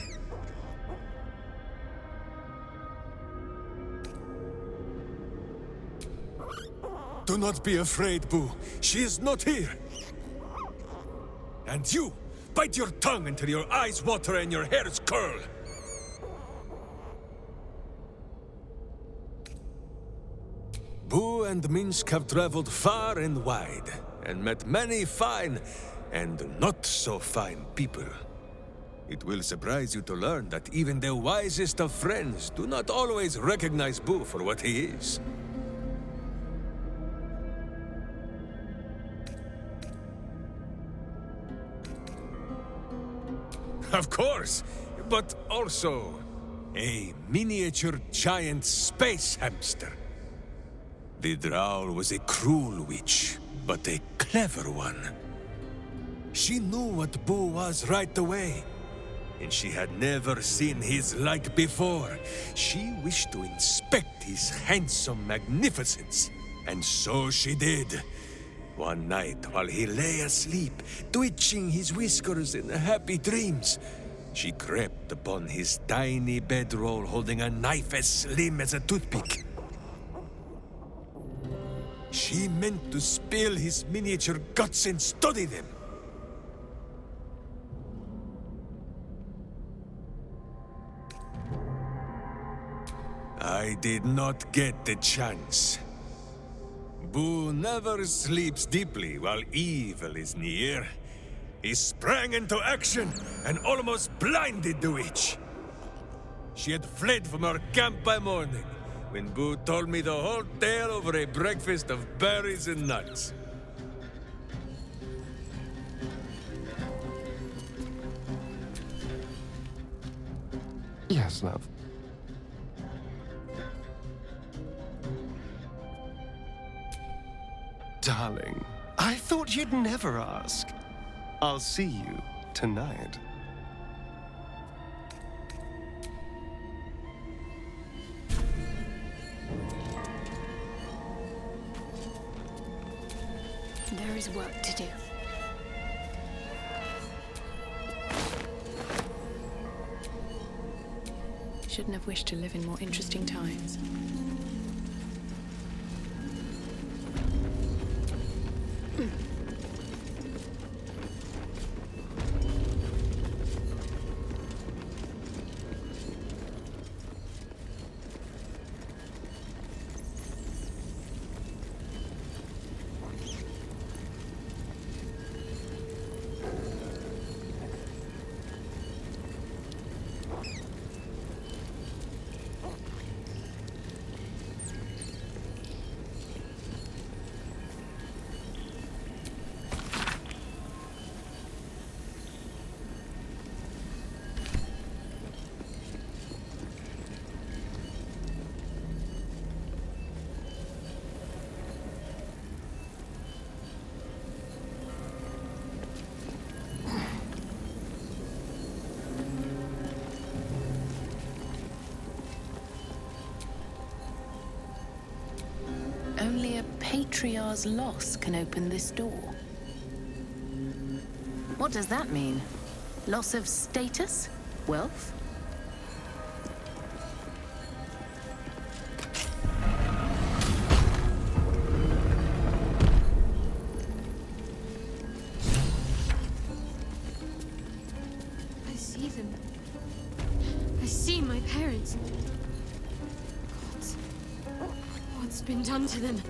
Do not be afraid, Boo. She is not here. And you, bite your tongue until your eyes water and your hairs curl. Boo and Minsk have traveled far and wide, and met many fine and not so fine people. It will surprise you to learn that even the wisest of friends do not always recognize Boo for what he is. Of course, but also a miniature giant space hamster. The Drow was a cruel witch, but a clever one. She knew what Boo was right away, and she had never seen his like before. She wished to inspect his handsome magnificence, and so she did. One night, while he lay asleep, twitching his whiskers in happy dreams, she crept upon his tiny bedroll holding a knife as slim as a toothpick. She meant to spill his miniature guts and study them. I did not get the chance. Boo never sleeps deeply while evil is near. He sprang into action and almost blinded the witch. She had fled from our camp by morning, when Boo told me the whole tale over a breakfast of berries and nuts. Yes, love. Darling, I thought you'd never ask. I'll see you tonight. There is work to do. Shouldn't have wished to live in more interesting times. Only a patriarch's loss can open this door. What does that mean? Loss of status? Wealth? I see them. I see my parents. What's been done to them?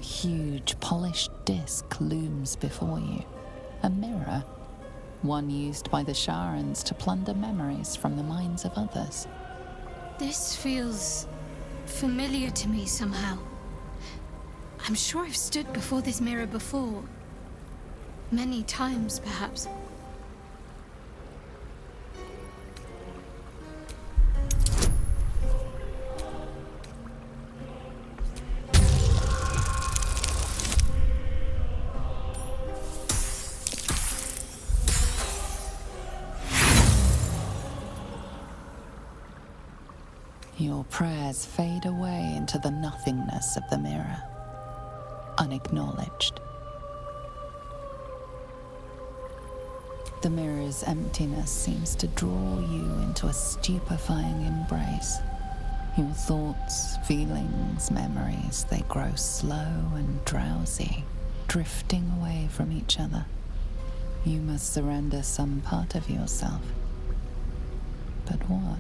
Huge, polished disc looms before you. A mirror, one used by the Sharans to plunder memories from the minds of others. This feels familiar to me somehow. I'm sure I've stood before this mirror before. Many times, perhaps. Your prayers fade away into the nothingness of the mirror, unacknowledged. The mirror's emptiness seems to draw you into a stupefying embrace. Your thoughts, feelings, memories, they grow slow and drowsy, drifting away from each other. You must surrender some part of yourself. But what?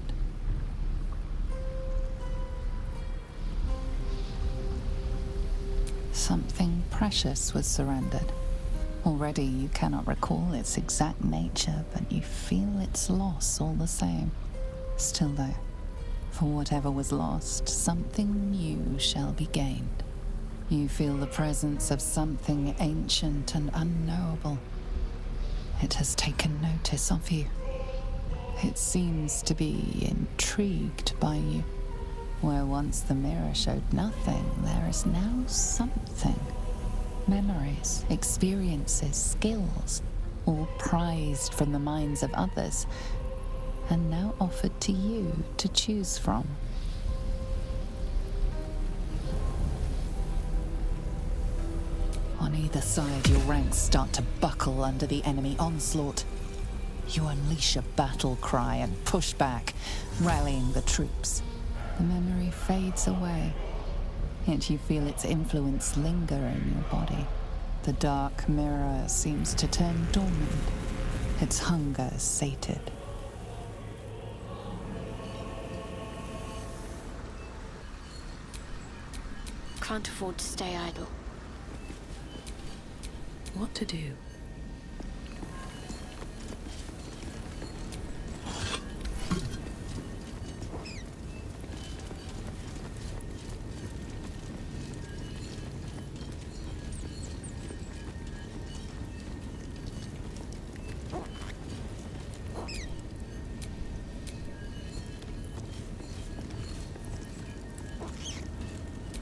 Something precious was surrendered. Already you cannot recall its exact nature, but you feel its loss all the same. Still though, for whatever was lost, something new shall be gained. You feel the presence of something ancient and unknowable. It has taken notice of you. It seems to be intrigued by you. Where once the mirror showed nothing, there is now something. Memories, experiences, skills, all prized from the minds of others. and now offered to you to choose from. On either side, your ranks start to buckle under the enemy onslaught. You unleash a battle cry and push back, rallying the troops. The memory fades away, yet you feel its influence linger in your body. The dark mirror seems to turn dormant, its hunger sated. Can't afford to stay idle. What to do?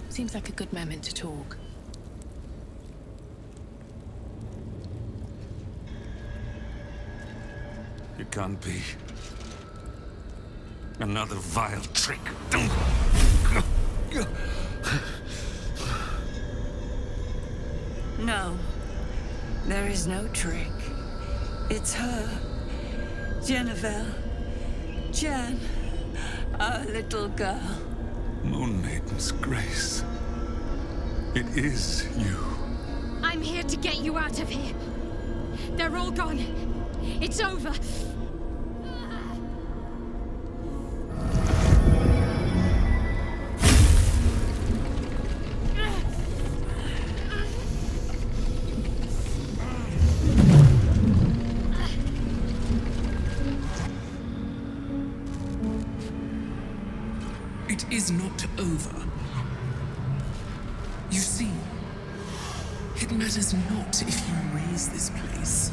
Seems like a good moment to talk. It can't be. Another vile trick. No. There is no trick. It's her. Jennifer. Jan. Our little girl. Moon Maiden's grace. It is you. I'm here to get you out of here. They're all gone. It's over. It is not over. You see, it matters not if you raise this place.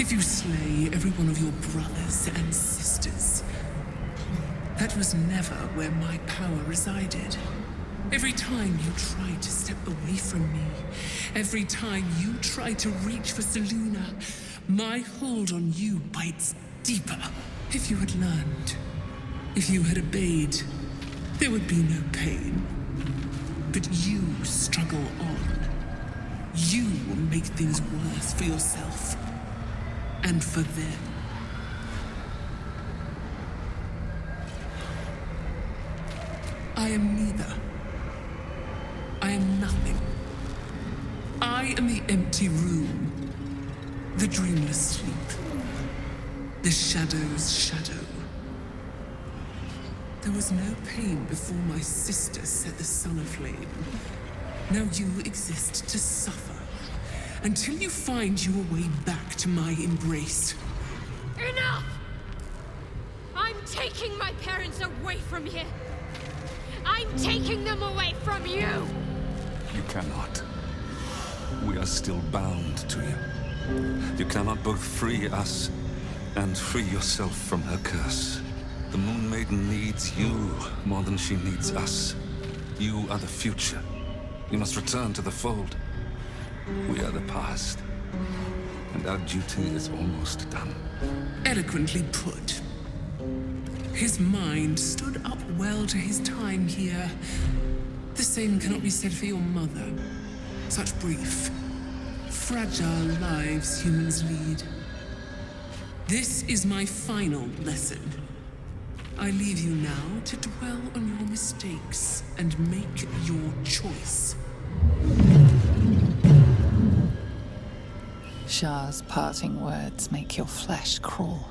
If you slay every one of your brothers and sisters. That was never where my power resided. Every time you tried to step away from me, every time you tried to reach for Seluna, my hold on you bites deeper. If you had learned, if you had obeyed, there would be no pain. But you struggle on. You will make things worse for yourself. And for them. I am neither. I am nothing. I am the empty room. The dreamless sleep. The shadow's shadow. There was no pain before my sister set the sun aflame. Now you exist to suffer. Until you find your way back to my embrace. Enough! I'm taking my parents away from here. I'm taking them away from you! You cannot. We are still bound to you. You cannot both free us and free yourself from her curse. The Moon Maiden needs you more than she needs us. You are the future. You must return to the fold. We are the past, and our duty is almost done. Eloquently put. His mind stood up well to his time here. The same cannot be said for your mother. Such brief, fragile lives humans lead. This is my final lesson. I leave you now to dwell on your mistakes and make your choice. Shah's parting words make your flesh crawl.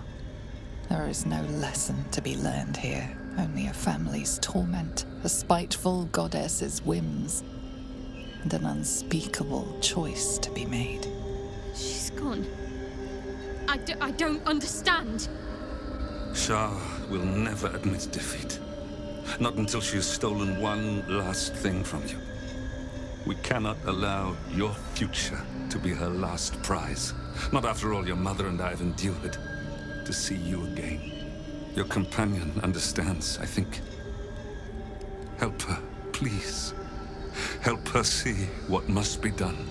There is no lesson to be learned here, only a family's torment, a spiteful goddess's whims, and an unspeakable choice to be made. She's gone. I don't understand. Shah will never admit defeat. Not until she has stolen one last thing from you. We cannot allow your future to be her last prize. Not after all your mother and I have endured. To see you again. Your companion understands, I think. Help her, please. Help her see what must be done.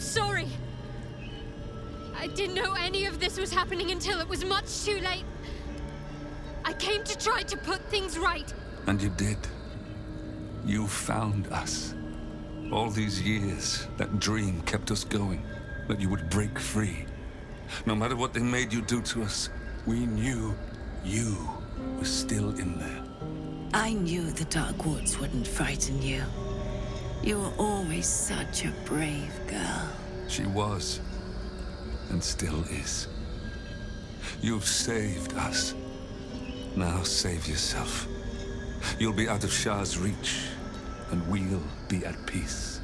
sorry. I didn't know any of this was happening until it was much too late. I came to try to put things right. And you did. You found us. All these years, that dream kept us going, that you would break free. No matter what they made you do to us, we knew you were still in there. I knew the Dark Woods wouldn't frighten you. You were always such a brave girl. She was, and still is. You've saved us. Now save yourself. You'll be out of Shah's reach, and we'll be at peace.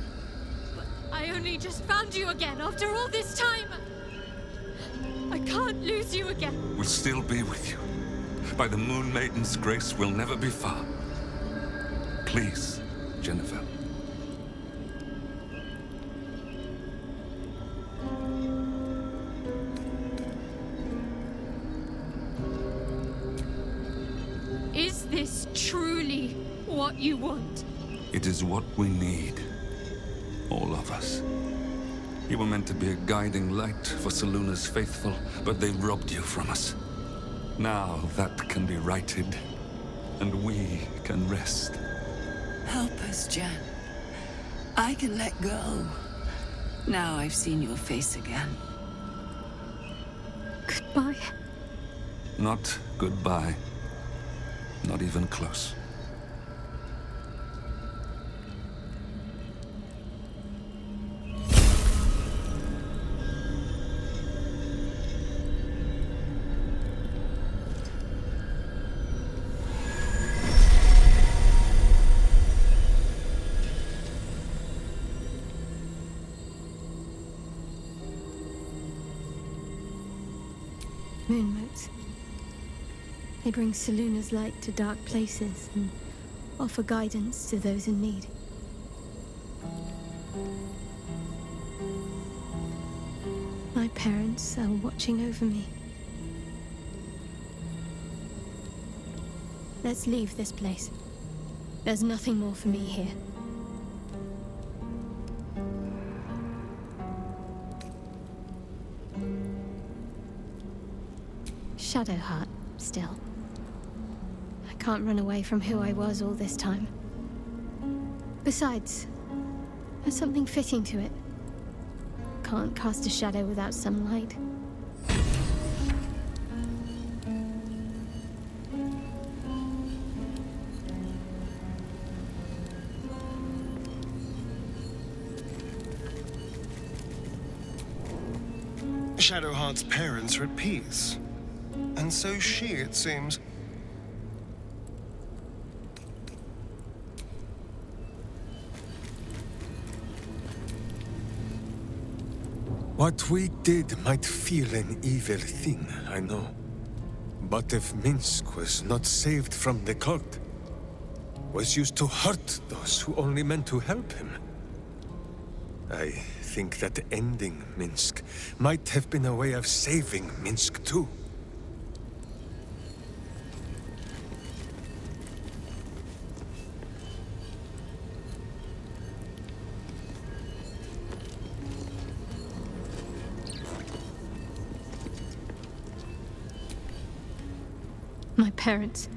I only just found you again after all this time. I can't lose you again. We'll still be with you. By the Moon Maiden's grace, we'll never be far. Please, Jennifer. Is this truly what you want? It is what we need. All of us. You were meant to be a guiding light for Seluna's faithful, but they robbed you from us. Now that can be righted, and we can rest. Help us, Jen. I can let go. Now I've seen your face again. Goodbye. Not goodbye. Not even close. Moon motes. They bring Seluna's light to dark places and offer guidance to those in need. My parents are watching over me. Let's leave this place. There's nothing more for me here. Shadowheart, still. I can't run away from who I was all this time. Besides, there's something fitting to it. Can't cast a shadow without some light. Shadowheart's parents are at peace. And so she, it seems. What we did might feel an evil thing, I know. But if Minsk was not saved from the cult, was used to hurt those who only meant to help him, I think that ending Minsk might have been a way of saving Minsk too. My parents.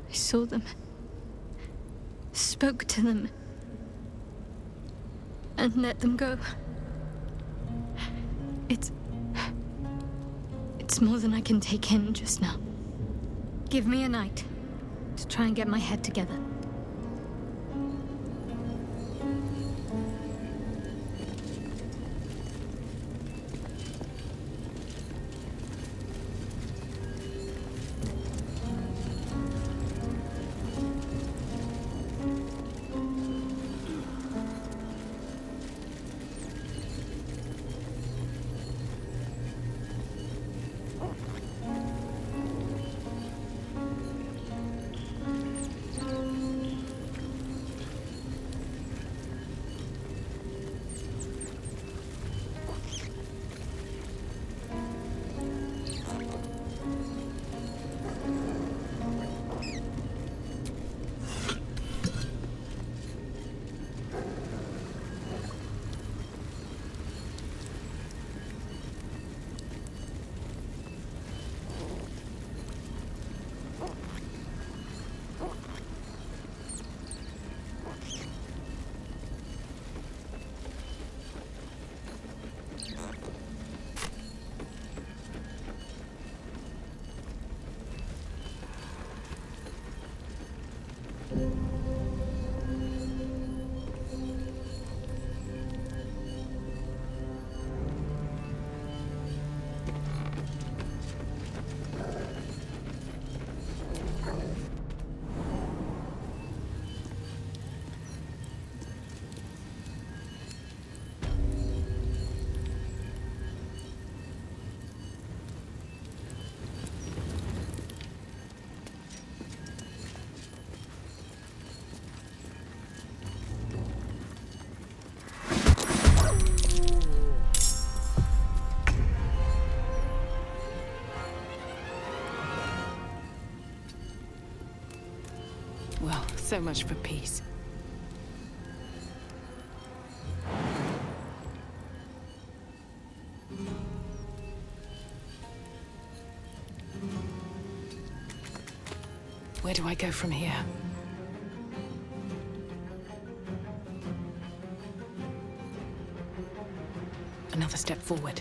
I saw them. Spoke to them. And let them go. It's more than I can take in just now. Give me a night to try and get my head together. Well, so much for peace. Where do I go from here? Another step forward.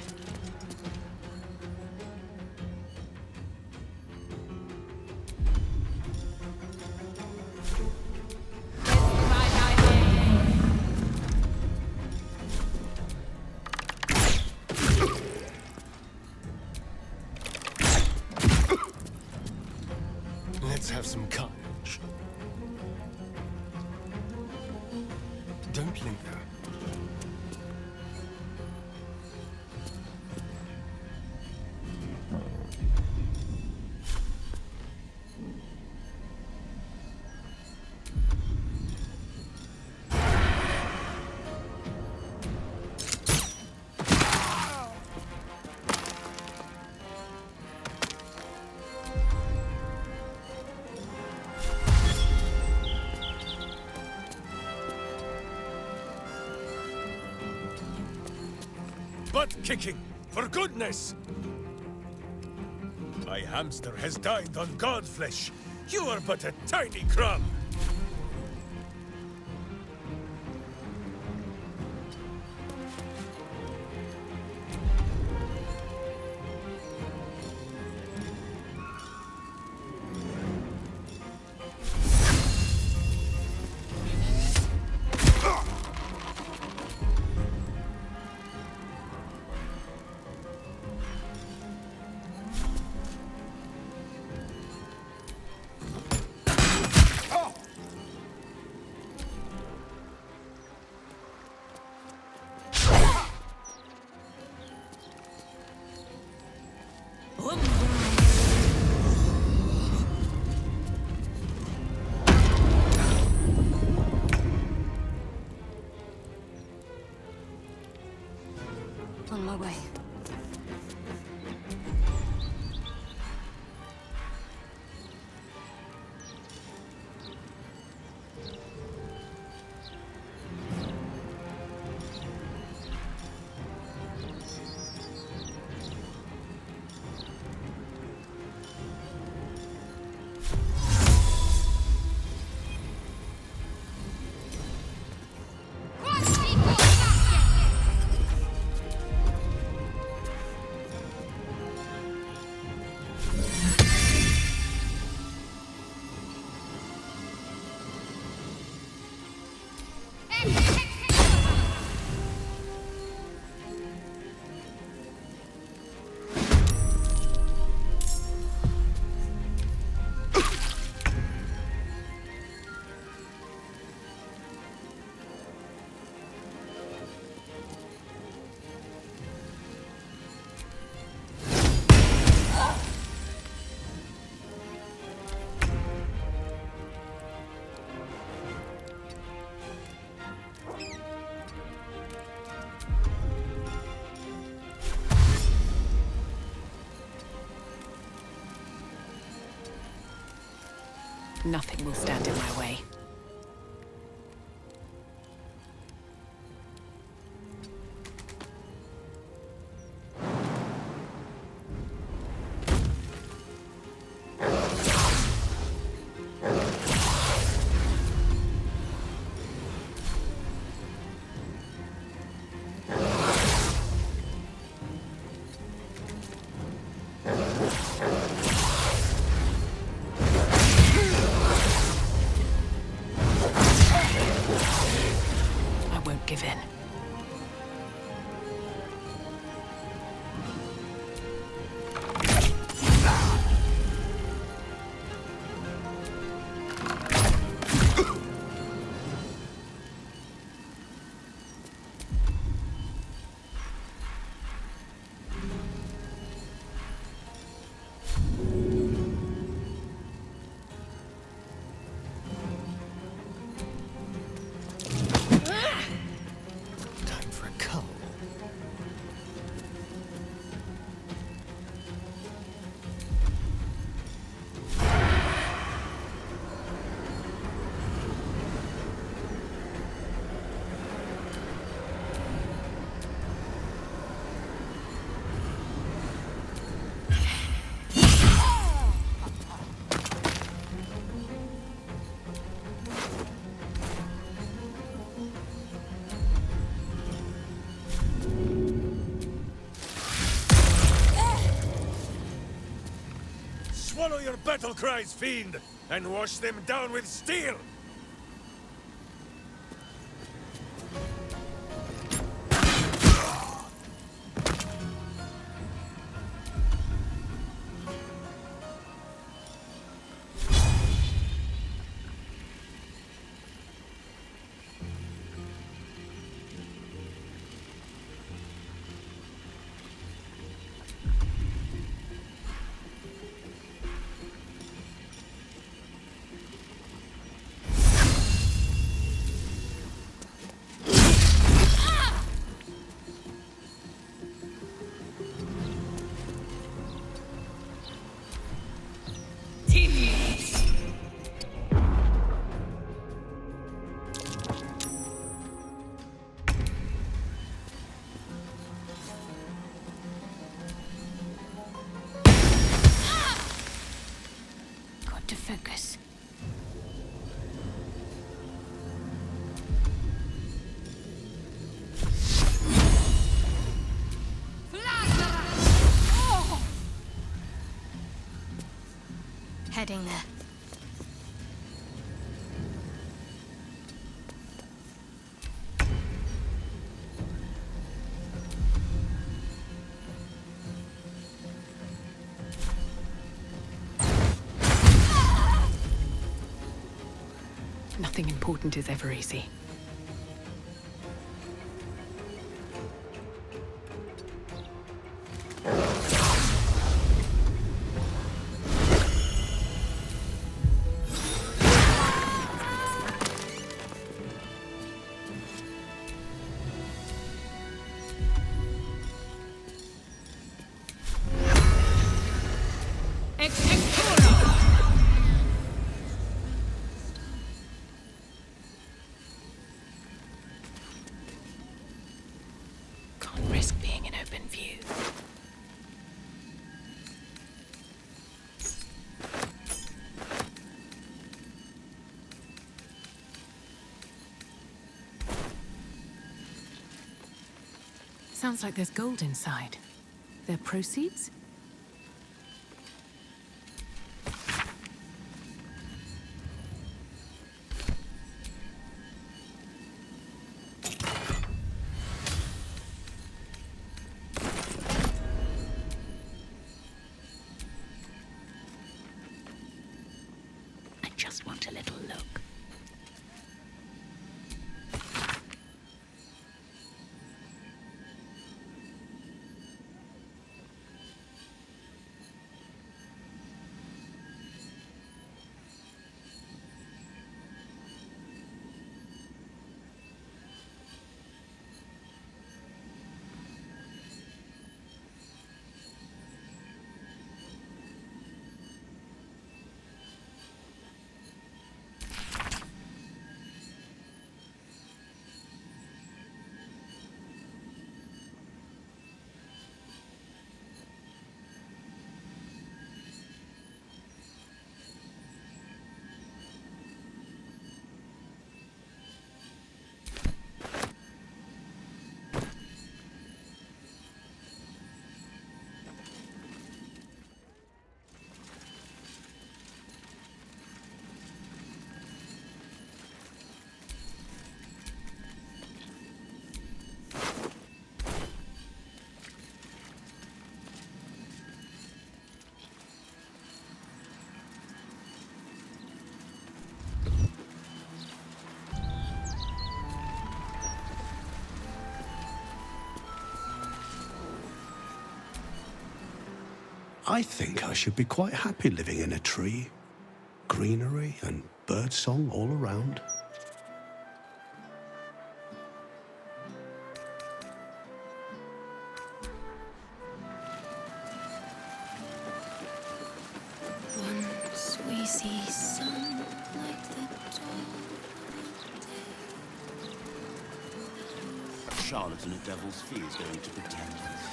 Let's have some courage. Don't linger. Butt kicking, for goodness! My hamster has dined on god flesh. You are but a tiny crumb. On my way. Nothing will stand in my way. know your battle cries, fiend, and wash them down with steel! Got to focus. Heading there. Nothing important is ever easy. Can't risk being in open view. Sounds like there's gold inside. Their proceeds? I just want a little look. I think I should be quite happy living in a tree. Greenery and birdsong all around. Once we see sun like the dawn of day. Charlotte and a devil's fee is going to protect us.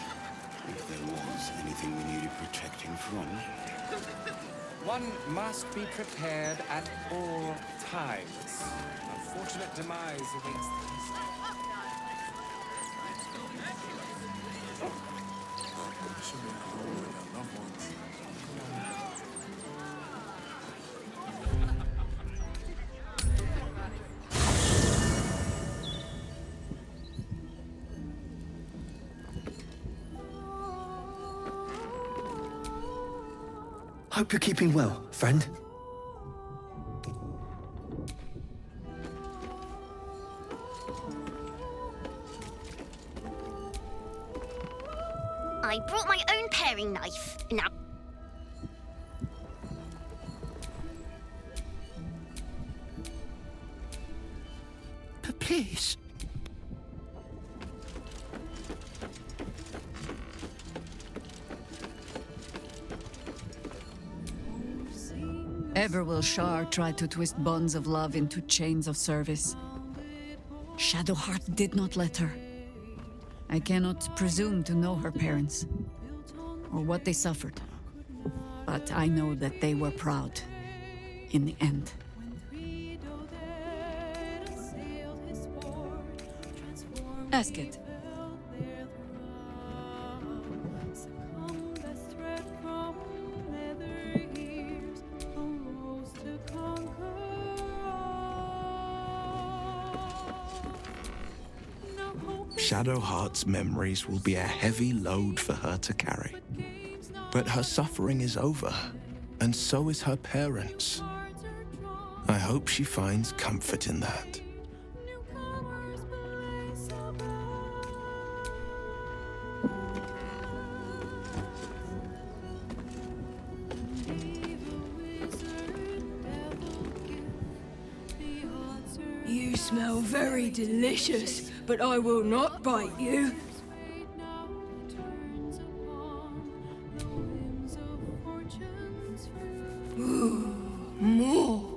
If there was anything we needed protecting from. One must be prepared at all times. Unfortunate demise awaits these. Hope you're keeping well, friend. I brought my own paring knife. Now. But please. Ever will Shar try to twist bonds of love into chains of service. Shadowheart did not let her. I cannot presume to know her parents, or what they suffered. But I know that they were proud, in the end. Ask it. Shadowheart's memories will be a heavy load for her to carry. But her suffering is over, and so is her parents'. I hope she finds comfort in that. You smell very delicious, but I will not bite you. Ooh, more.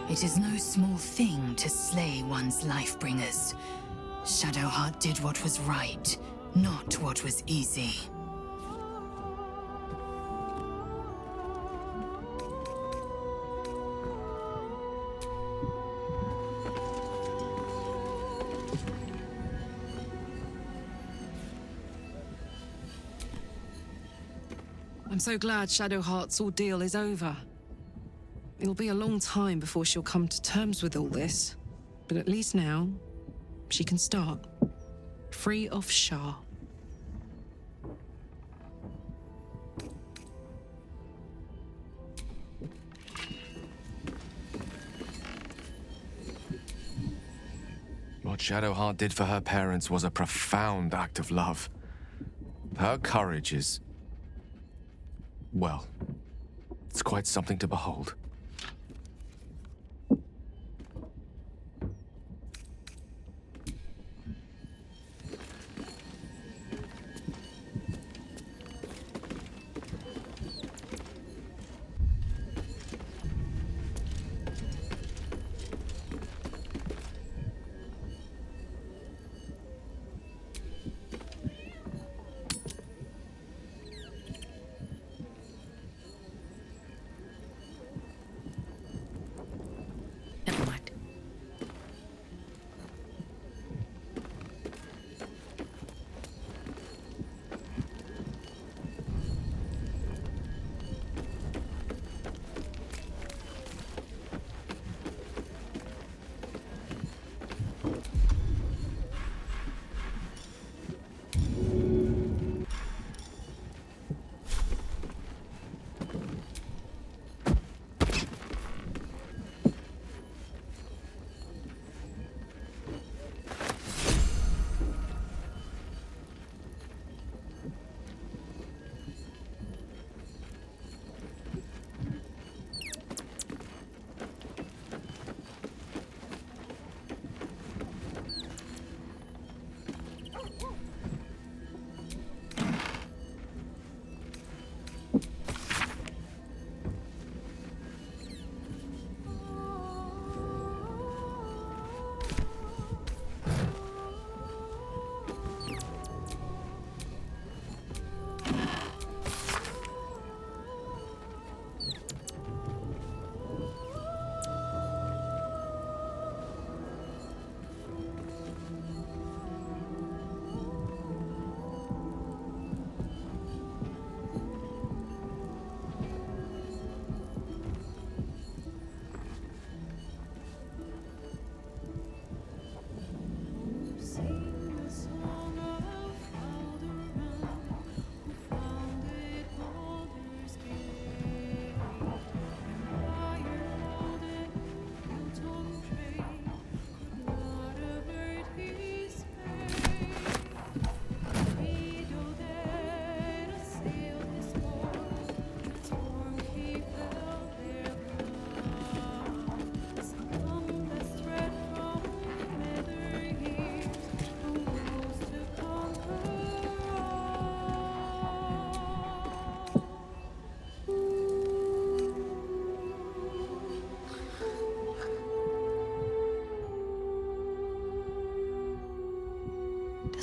It is no small thing to slay one's life-bringers. Shadowheart did what was right, not what was easy. I'm so glad Shadowheart's ordeal is over. It'll be a long time before she'll come to terms with all this, but at least now, she can start. Free of Shar. What Shadowheart did for her parents was a profound act of love. Her courage is... well, it's quite something to behold.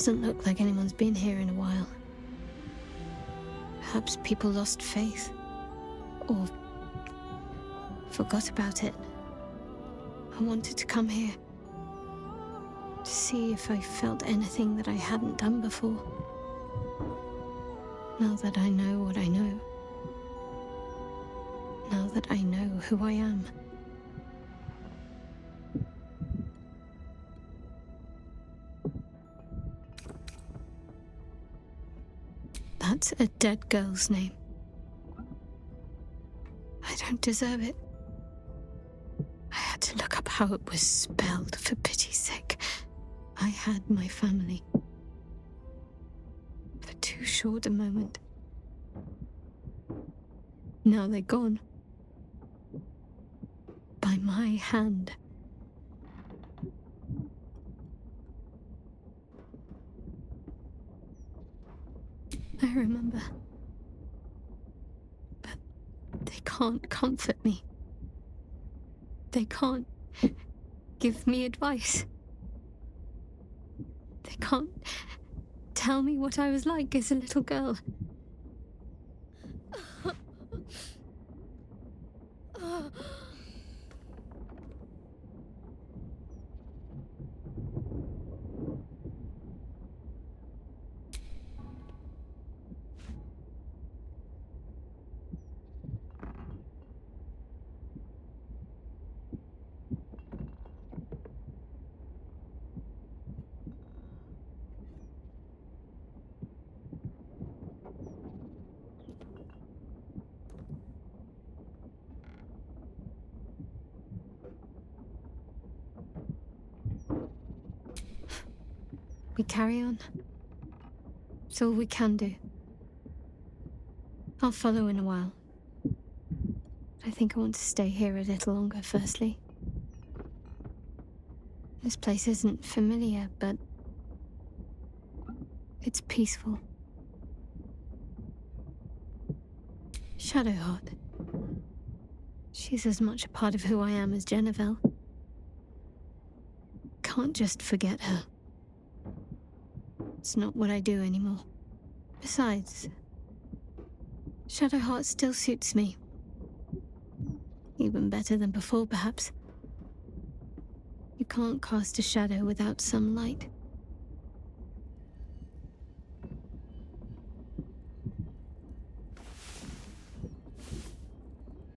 Doesn't look like anyone's been here in a while. Perhaps people lost faith. Or forgot about it. I wanted to come here. To see if I felt anything that I hadn't done before. Now that I know what I know. Now that I know who I am. That's a dead girl's name. I don't deserve it. I had to look up how it was spelled, for pity's sake. I had my family. For too short a moment. Now they're gone. By my hand. I remember. But they can't comfort me. They can't give me advice. They can't tell me what I was like as a little girl. We carry on. It's all we can do. I'll follow in a while. I think I want to stay here a little longer, firstly. This place isn't familiar, but it's peaceful. Shadowheart. She's as much a part of who I am as Jennifer. Can't just forget her. It's not what I do anymore. Besides, Shadowheart still suits me. Even better than before, perhaps. You can't cast a shadow without some light.